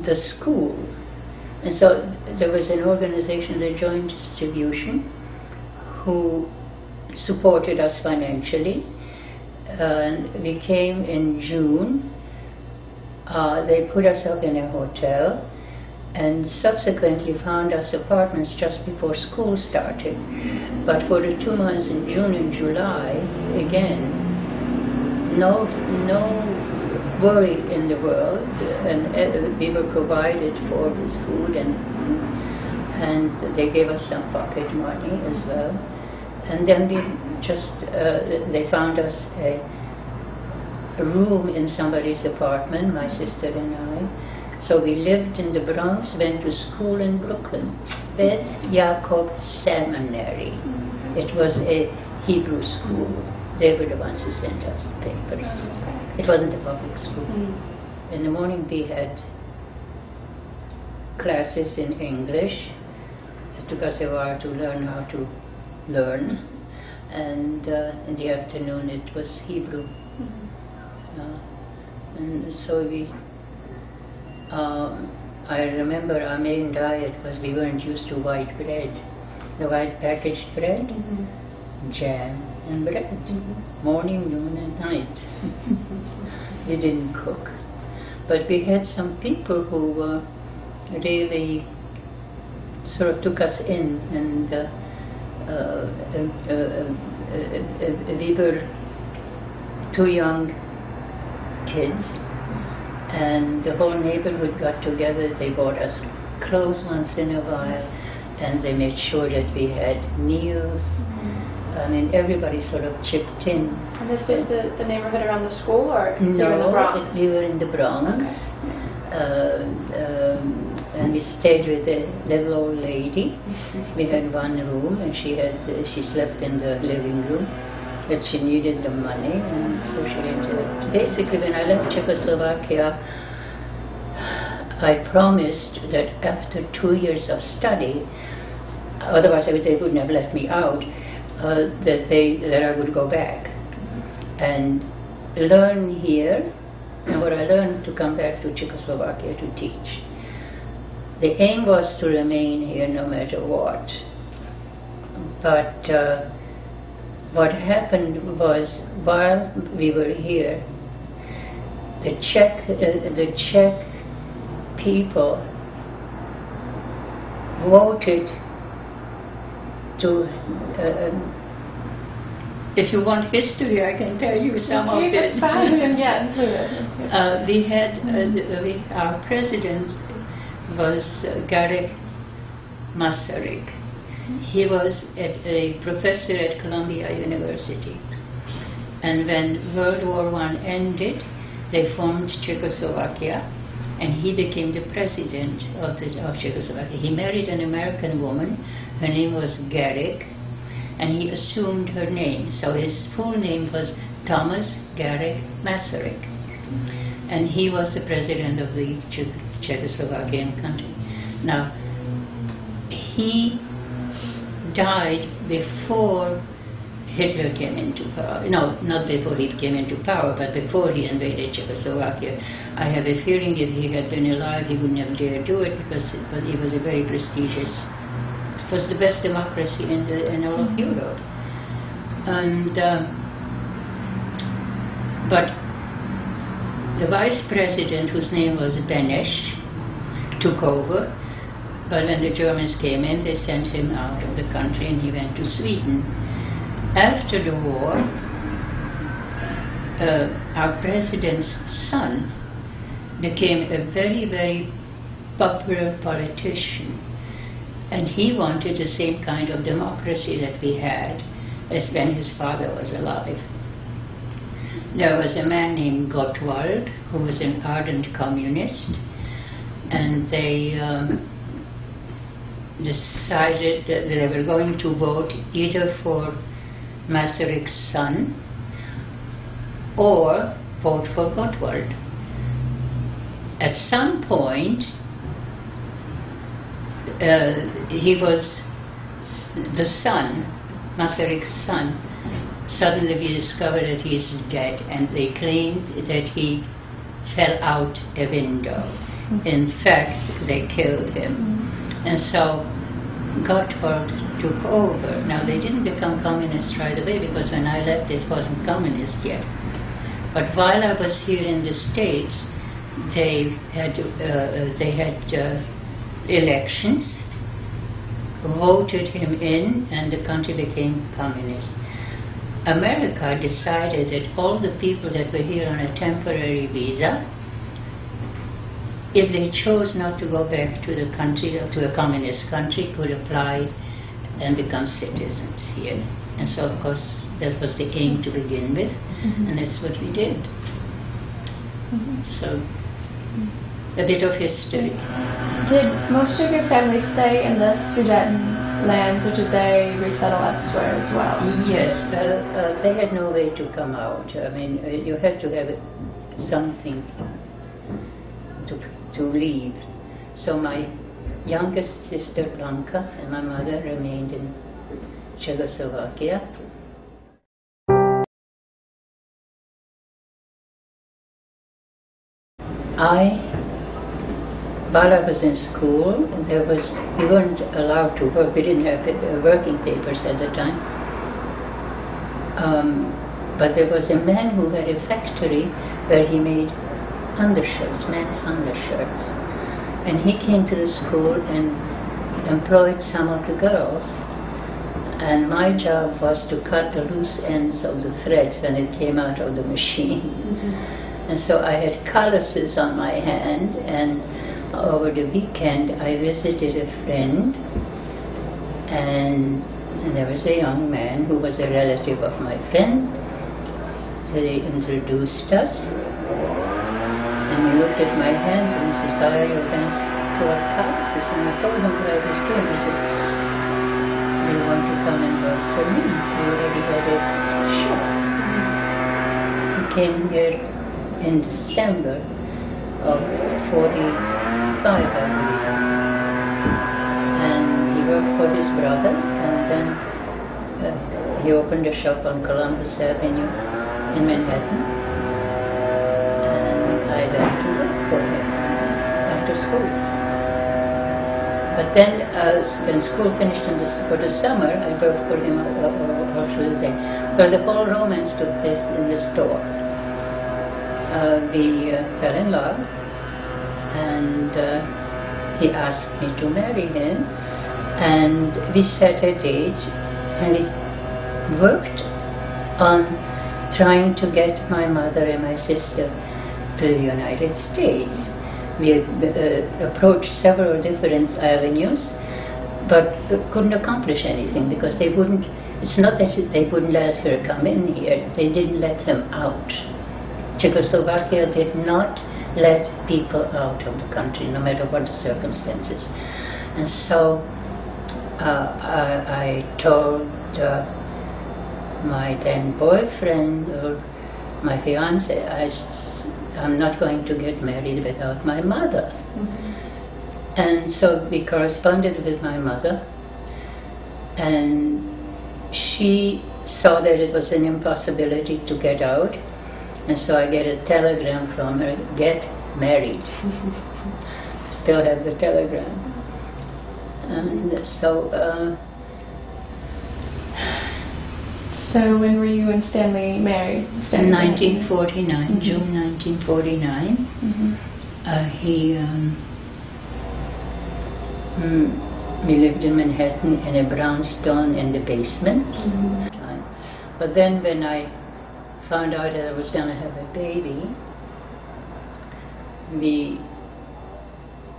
the school. And so there was an organization, the Joint Distribution, who supported us financially. We came in June. They put us up in a hotel and subsequently found us apartments just before school started. But for the 2 months in June and July, again, no worry in the world, and we were provided for with food, and they gave us some pocket money as well. And then we just, they found us a room in somebody's apartment, my sister and I. So we lived in the Bronx, went to school in Brooklyn, Beth Jacob Seminary. It was a Hebrew school. They were the ones who sent us the papers. It wasn't a public school. In the morning we had classes in English. It took us a while to learn how to learn. And in the afternoon it was Hebrew. And so I remember our main diet was, we weren't used to white bread. The white packaged bread, jam and bread, morning, noon and night. We didn't cook. But we had some people who really sort of took us in, and we were 2 young kids, and the whole neighborhood got together. They bought us clothes once in a while, and they made sure that we had meals. I mean, everybody sort of chipped in. And this was the neighborhood around the school, or no, you were in the Bronx? We were in the Bronx. Okay. And we stayed with a little old lady. We had 1 room, and she slept in the living room. But she needed the money, and so she rented it. Basically, when I left Czechoslovakia, I promised that after 2 years of study, otherwise they wouldn't have let me out, that I would go back and learn here, and what I learned to come back to Czechoslovakia to teach. The aim was to remain here no matter what, but what happened was, while we were here, the Czech people voted to. If you want history, I can tell you some of it. That's fine. Yeah, include it. We had our president was Garek Masaryk. He was a professor at Columbia University. And when World War I ended, they formed Czechoslovakia, and he became the president of Czechoslovakia. He married an American woman. Her name was Garek, and he assumed her name. So his full name was Thomas Garek Masaryk. And he was the president of the Czechoslovakian country. Now, he died before Hitler came into power. No, not before he came into power, but before he invaded Czechoslovakia. I have a feeling if he had been alive, he wouldn't have dared do it, because it was a very prestigious. It was the best democracy in all of Europe. And but the vice president, whose name was Benesch, took over. But when the Germans came in, they sent him out of the country, and he went to Sweden. After the war, our president's son became a very, very popular politician. And he wanted the same kind of democracy that we had as when his father was alive. There was a man named Gottwald, who was an ardent communist, and they decided that they were going to vote either for Masaryk's son or vote for Gottwald. At some point, he was the son, Masaryk's son. Suddenly we discovered that he is dead, and they claimed that he fell out a window. In fact, they killed him. And so Gottwald took over. Now, they didn't become communists right away, because when I left it wasn't communist yet. But while I was here in the States, they had elections, voted him in, and the country became communist. America decided that all the people that were here on a temporary visa, if they chose not to go back to the country, to a communist country, could apply and become citizens here. And so, of course, that was the aim to begin with, and that's what we did. So, a bit of history. Did most of your family stay in the Sudeten lands, or did they resettle elsewhere as well? Yes, they had no way to come out. I mean, you had to have something to leave. So my youngest sister Blanca and my mother remained in Czechoslovakia. While I was in school, we weren't allowed to work. We didn't have working papers at the time. But there was a man who had a factory where he made undershirts, men's undershirts. And he came to the school and employed some of the girls. And my job was to cut the loose ends of the threads when it came out of the machine. And so I had calluses on my hand, and over the weekend I visited a friend, and there was a young man who was a relative of my friend. They introduced us, and he looked at my hands and he says, "Why are your hands full of calluses?" And I told him what I was doing. He says, "Do you want to come and work for me? We already had a shop." He came here in December of 45, I believe. And he worked for his brother, and then he opened a shop on Columbus Avenue in Manhattan. And I learned to work for him after school. But then, when school finished for the summer, I worked for him all through the day. But the whole romance took place in the store. We fell in love, and he asked me to marry him, and we set a date, and we worked on trying to get my mother and my sister to the United States. We approached several different avenues, but couldn't accomplish anything because they wouldn't. It's not that they wouldn't let her come in here, they didn't let them out. Czechoslovakia did not let people out of the country, no matter what the circumstances. And so I told my then boyfriend, or my fiance, I'm not going to get married without my mother. Mm-hmm. And so we corresponded with my mother, and she saw that it was an impossibility to get out, and so I get a telegram from her, get married. Still have the telegram. And so so when were you and Stanley married? In 1949, mm-hmm. June 1949. Mm-hmm. We lived in Manhattan in a brownstone in the basement. Mm-hmm. But then when I found out that I was going to have a baby, we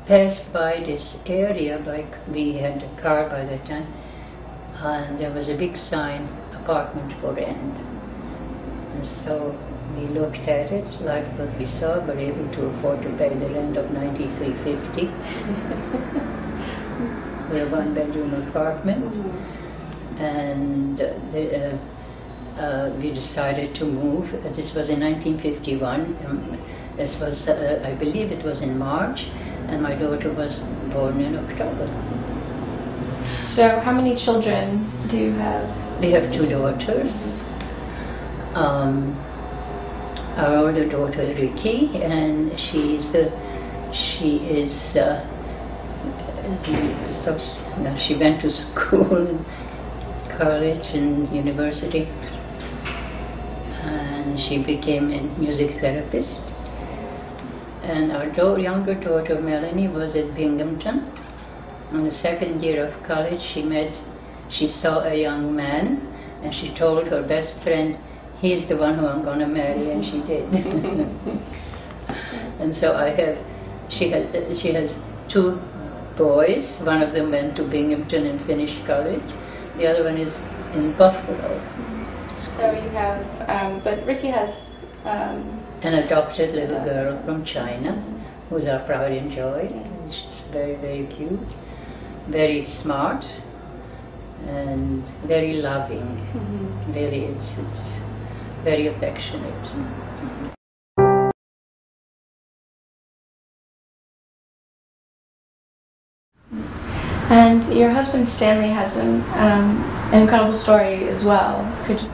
passed by this area, we had a car by that time, and there was a big sign, apartment for rent. And so we looked at it, liked what we saw, were able to afford to pay the rent of $93.50 for a one-bedroom apartment. Mm-hmm. And we decided to move. This was in 1951. This was, I believe it was in March, and my daughter was born in October. So how many children do you have? We have two daughters. Our older daughter Ricky, and she went to school, college and university, and she became a music therapist. And our younger daughter Melanie was at Binghamton. In the second year of college, she saw a young man, and she told her best friend, he's the one who I'm going to marry, and she did. And so she has two boys. One of them went to Binghamton and finished college. The other one is in Buffalo. So you have, but Ricky has an adopted little girl from China, who's our pride and joy. She's very, very cute, very smart, and very loving. Mm-hmm. Really, it's very affectionate. Mm-hmm. And your husband Stanley has an incredible story as well. Could you?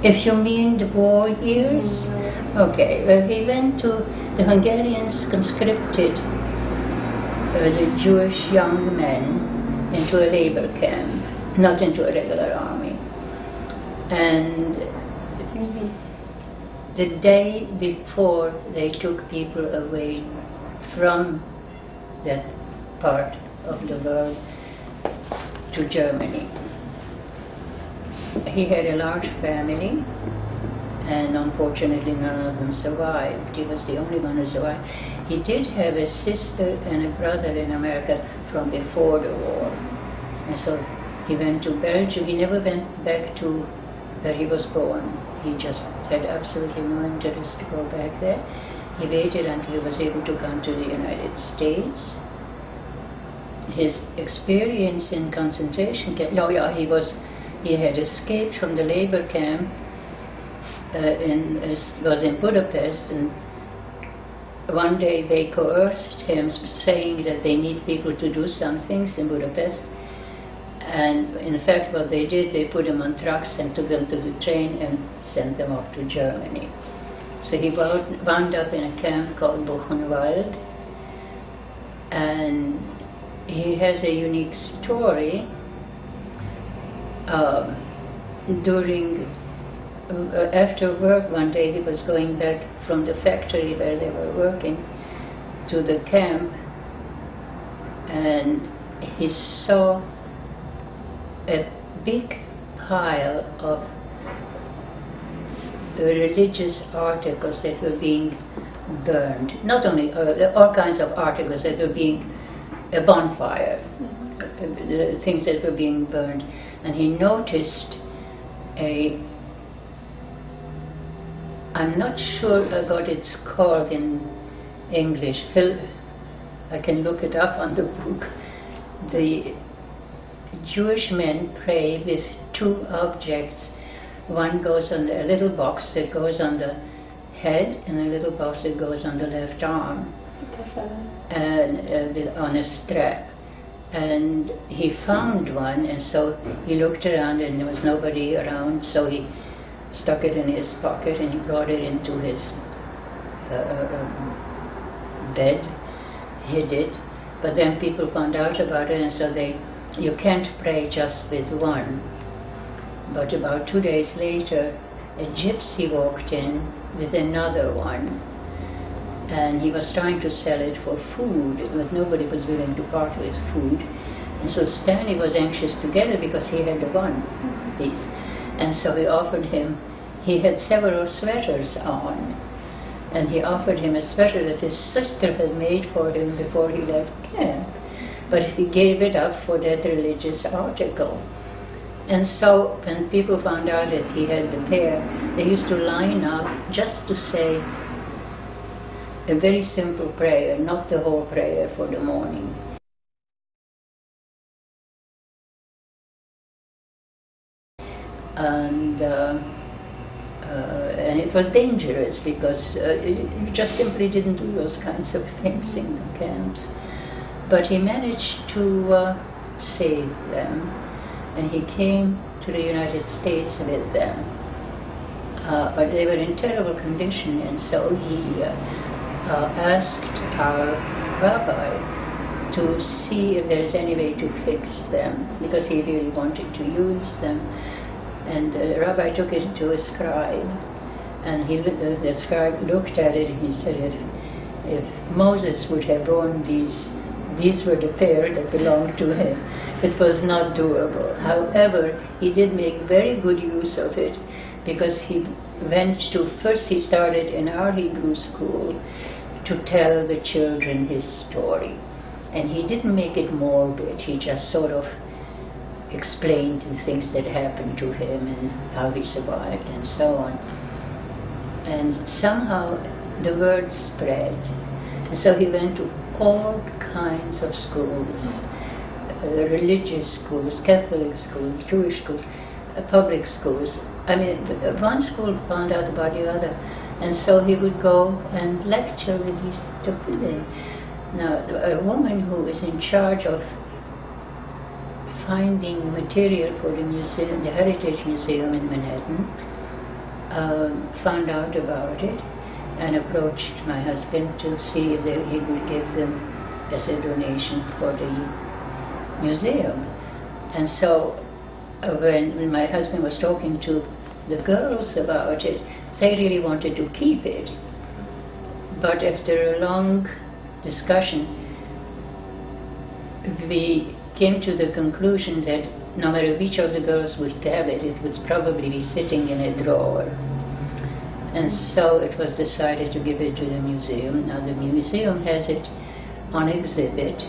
If you mean the war years? Mm-hmm. Okay, well, he went to, the Hungarians conscripted the Jewish young men into a labor camp, not into a regular army. And the day before they took people away from that part of the world to Germany. He had a large family, and unfortunately none of them survived. He was the only one who survived. He did have a sister and a brother in America from before the war. And so he went to Belgium. He never went back to where he was born. He just had absolutely no interest to go back there. He waited until he was able to come to the United States. His experience in concentration camp, he had escaped from the labor camp was in Budapest, and one day they coerced him, saying that they need people to do some things in Budapest. And in fact what they did, they put them on trucks and took them to the train and sent them off to Germany. So he wound up in a camp called Buchenwald, and and he has a unique story. After work one day, he was going back from the factory where they were working to the camp, and he saw a big pile of religious articles that were being burned. Not only all kinds of articles that were being a bonfire, the things that were being burned, and he noticed I'm not sure what it's called in English. I can look it up on the book. The Jewish men pray with two objects. One goes on a little box that goes on the head, and a little box that goes on the left arm, and on a strap. And he found one, and so he looked around, and there was nobody around, so he stuck it in his pocket, and he brought it into his bed, hid it. But then people found out about it, and so you can't pray just with one. But about 2 days later, a gypsy walked in with another one, and he was trying to sell it for food, but nobody was willing to part with food. And so Stanley was anxious to get it because he had one piece. And so he offered him, he had several sweaters on, and he offered him a sweater that his sister had made for him before he left camp. But he gave it up for that religious article. And so when people found out that he had the pair, they used to line up just to say a very simple prayer, not the whole prayer for the morning. And it was dangerous because you just simply didn't do those kinds of things in the camps. But he managed to save them, and he came to the United States with them. But they were in terrible condition, and so he asked our rabbi to see if there is any way to fix them, because he really wanted to use them. And the rabbi took it to a scribe, and the scribe looked at it, and he said, if Moses would have worn these were the pair that belonged to him. It was not doable. However, he did make very good use of it, because he went to, first he started in our Hebrew school to tell the children his story. And he didn't make it morbid, he just sort of explained the things that happened to him and how he survived and so on. And somehow the word spread. And so he went to all kinds of schools, religious schools, Catholic schools, Jewish schools, public schools. I mean, one school found out about the other, and so he would go and lecture with these Topide. Now, a woman who is in charge of finding material for the museum, the Heritage Museum in Manhattan, found out about it and approached my husband to see if he would give them as a donation for the museum. And so when my husband was talking to the girls about it, they really wanted to keep it. But after a long discussion, we came to the conclusion that no matter which of the girls would have it, it would probably be sitting in a drawer. And so it was decided to give it to the museum. Now the museum has it on exhibit,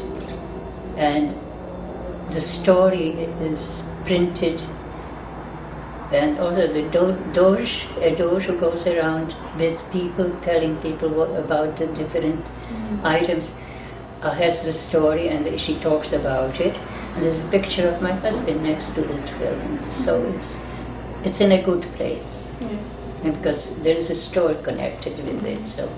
and the story is printed, and also the doge who goes around with people, telling people about the different items, has the story, and she talks about it, and there's a picture of my husband next to the film. So it's in a good place, because there is a story connected with it. So.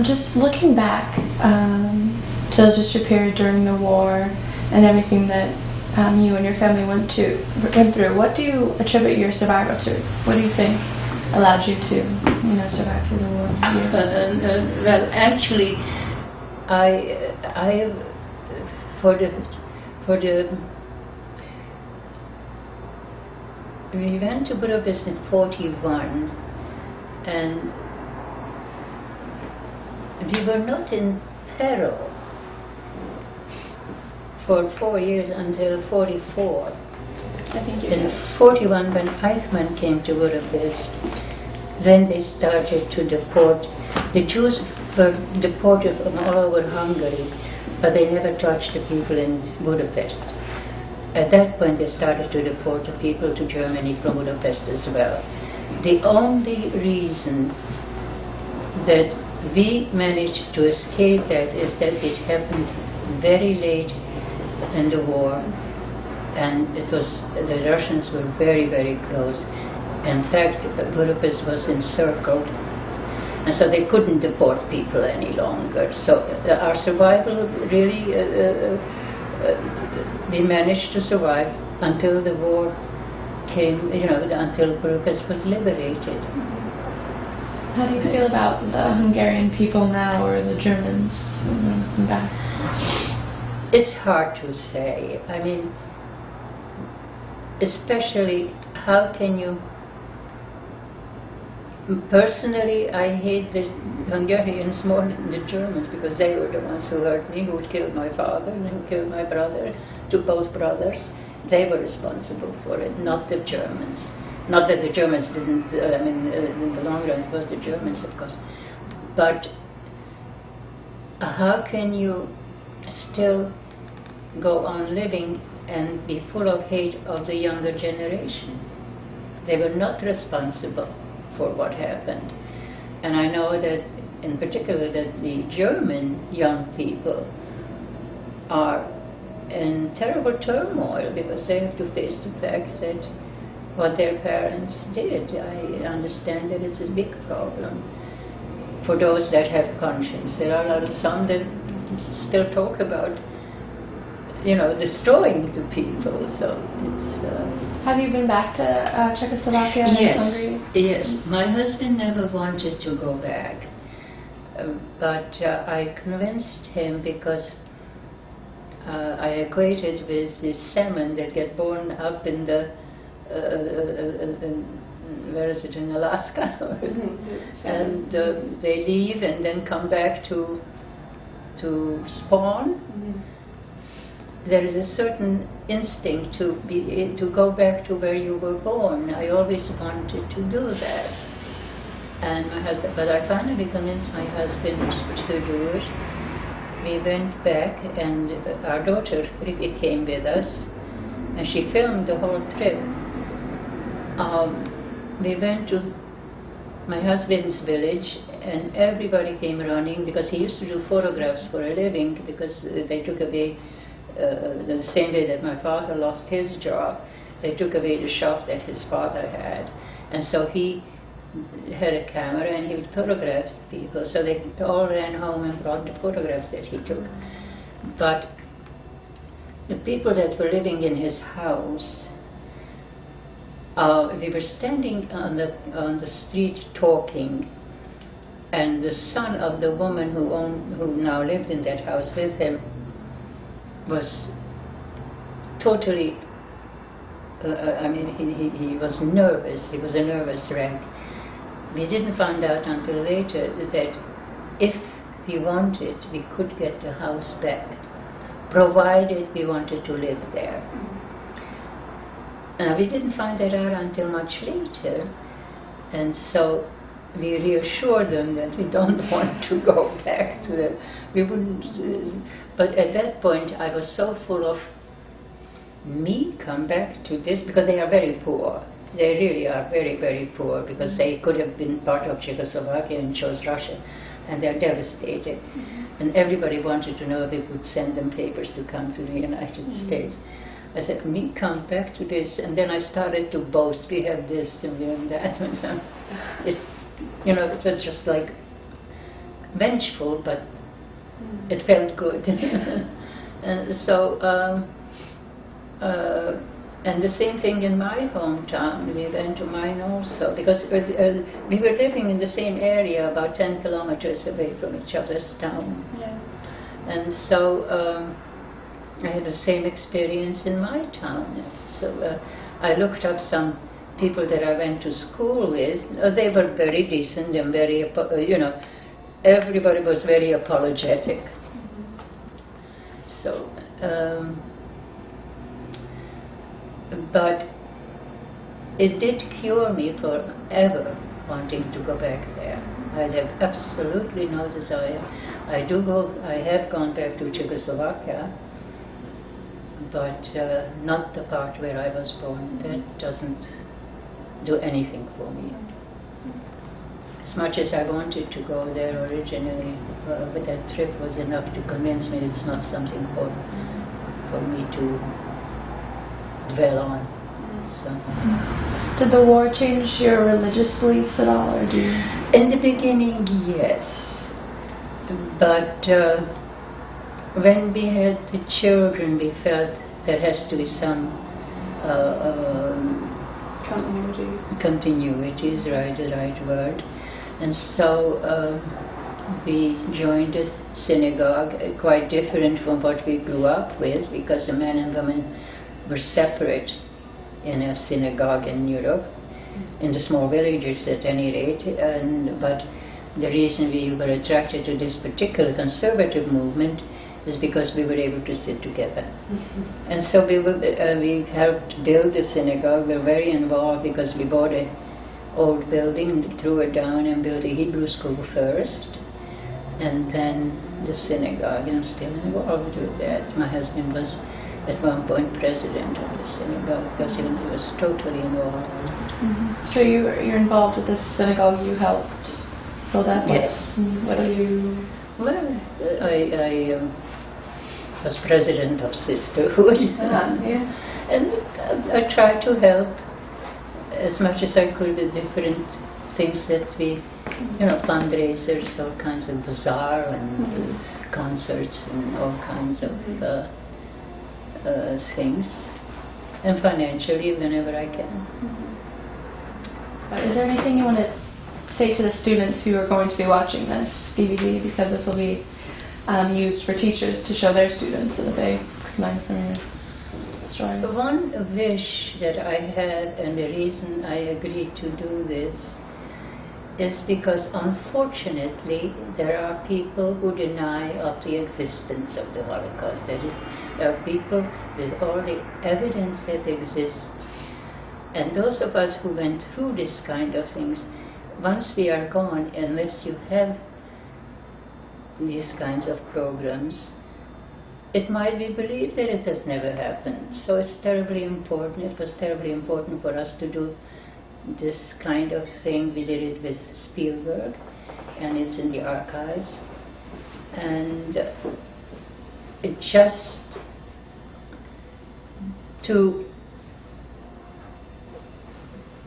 Just looking back to just your period during the war and everything that you and your family went through, what do you attribute your survival to? What do you think allowed you to, survive through the war years? Well, actually, I we went to Budapest in 41, and we were not in peril for 4 years until 44. I think In 41, when Eichmann came to Budapest, then they started to deport. The Jews were deported from all over Hungary, but they never touched the people in Budapest. At that point, they started to deport the people to Germany from Budapest as well. The only reason that we managed to escape that is that it happened very late in the war, and the Russians were very, very close. In fact, Budapest was encircled, and so they couldn't deport people any longer. So our survival really, we managed to survive until the war came, until Budapest was liberated. How do you feel about the Hungarian people now, or the Germans looking back? It's hard to say. I mean, especially, how can you... Personally, I hate the Hungarians more than the Germans, because they were the ones who hurt me, who killed my father and who killed my brother, to both brothers. They were responsible for it, not the Germans. Not that the Germans didn't, in the long run it was the Germans, of course. But how can you still go on living and be full of hate of the younger generation? They were not responsible for what happened. And I know that, in particular, that the German young people are in terrible turmoil because they have to face the fact that what their parents did. I understand that it's a big problem for those that have conscience. There are some that still talk about, destroying the people. So it's. Have you been back to Czechoslovakia and Hungary? Yes. My husband never wanted to go back, but I convinced him because I equated with the salmon that get born up in the where is it, in Alaska? And they leave and then come back to spawn. There is a certain instinct to go back to where you were born. I always wanted to do that, and my husband. But I finally convinced my husband to do it. We went back, and our daughter Ricky came with us, and she filmed the whole trip. We went to my husband's village, and everybody came running because he used to do photographs for a living, because they took away, the same day that my father lost his job, they took away the shop that his father had. And so he had a camera and he would photograph people. So they all ran home and brought the photographs that he took. But the people that were living in his house, we were standing on the street talking, and the son of the woman who now lived in that house with him was totally, he was nervous. He was a nervous wreck. We didn't find out until later that if we wanted, we could get the house back, provided we wanted to live there. We didn't find that out until much later, and so we reassured them that we don't want to go back to the. We wouldn't. But at that point, I was so full of me come back to this, because they are very poor. They really are very, very poor, because they could have been part of Czechoslovakia and chose Russia, and they're devastated. And everybody wanted to know if we could send them papers to come to the United States. I said, me come back to this, and then I started to boast, we have this and we have that. It was just like vengeful, but it felt good. And so And the same thing in my hometown. We went to mine also, because we were living in the same area, about 10 kilometers away from each other's town. Yeah. And so I had the same experience in my town. So I looked up some people that I went to school with. They were very decent and very, everybody was very apologetic. So, but it did cure me forever wanting to go back there. I have absolutely no desire. I have gone back to Czechoslovakia, but not the part where I was born. That doesn't do anything for me. As much as I wanted to go there originally, but that trip was enough to convince me it's not something for me to dwell on. So. Did the war change your religious beliefs at all, or do you? In the beginning, yes. But when we had the children, we felt there has to be some continuity is the right word. And so we joined a synagogue, quite different from what we grew up with, because the men and women were separate in a synagogue in Europe, in the small villages at any rate. But the reason we were attracted to this particular conservative movement is because we were able to sit together. Mm-hmm. And so we helped build the synagogue. We were very involved because we bought an old building, threw it down and built a Hebrew school first, and then the synagogue. And I'm still involved with that. My husband was at one point president of the synagogue because he was totally involved. Mm-hmm. So you're involved with the synagogue. You helped build that? Yes. What do you? Well, I was president of Sisterhood, Yeah. and I tried to help as much as I could with different things that we, fundraisers, all kinds of bazaar and concerts and all kinds of things, and financially whenever I can. Is there anything you want to say to the students who are going to be watching this DVD, because this will be used for teachers to show their students so that they can learn from your story? One wish that I had, and the reason I agreed to do this, is because unfortunately there are people who deny of the existence of the Holocaust. There are people with all the evidence that exists, and those of us who went through this kind of things, once we are gone, unless you have these kinds of programs, it might be believed that it has never happened. So it's terribly important. It was terribly important for us to do this kind of thing. We did it with Spielberg, and it's in the archives. And it just to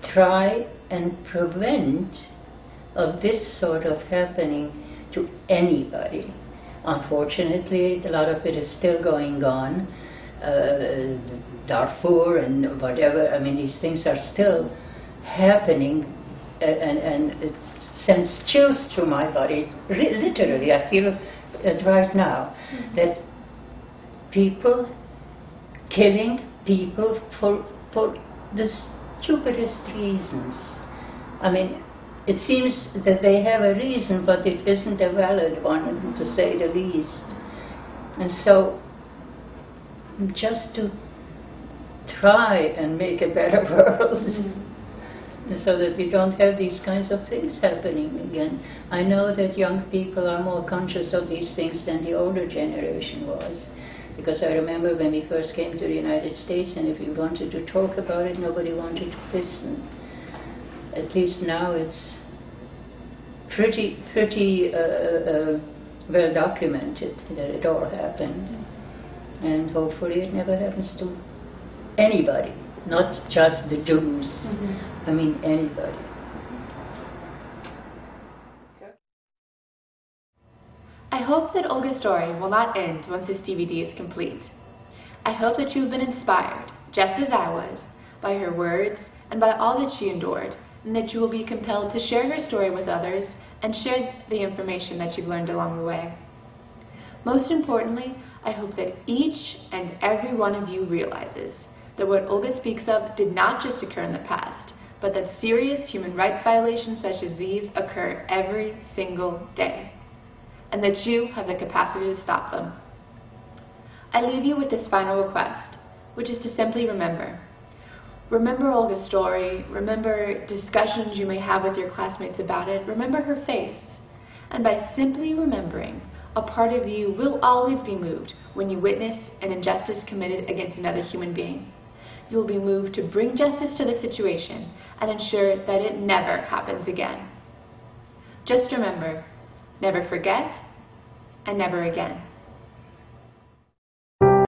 try and prevent of this sort of happening to anybody. Unfortunately, a lot of it is still going on. Darfur and whatever, these things are still happening, and it sends chills through my body. Literally, I feel it right now, that people killing people for the stupidest reasons. It seems that they have a reason, but it isn't a valid one, to say the least. And so, just to try and make a better world, so that we don't have these kinds of things happening again. I know that young people are more conscious of these things than the older generation was. Because I remember when we first came to the United States, and if we wanted to talk about it, nobody wanted to listen. At least now it's pretty well documented that it all happened. And hopefully it never happens to anybody, not just the Jews. Anybody. I hope that Olga's story will not end once this DVD is complete. I hope that you've been inspired just as I was, by her words and by all that she endured, and that you will be compelled to share her story with others and share the information that you've learned along the way. Most importantly, I hope that each and every one of you realizes that what Olga speaks of did not just occur in the past, but that serious human rights violations such as these occur every single day, and that you have the capacity to stop them. I leave you with this final request, which is to simply remember. Remember Olga's story, remember discussions you may have with your classmates about it, remember her face, and by simply remembering, a part of you will always be moved when you witness an injustice committed against another human being. You will be moved to bring justice to the situation and ensure that it never happens again. Just remember, never forget and never again.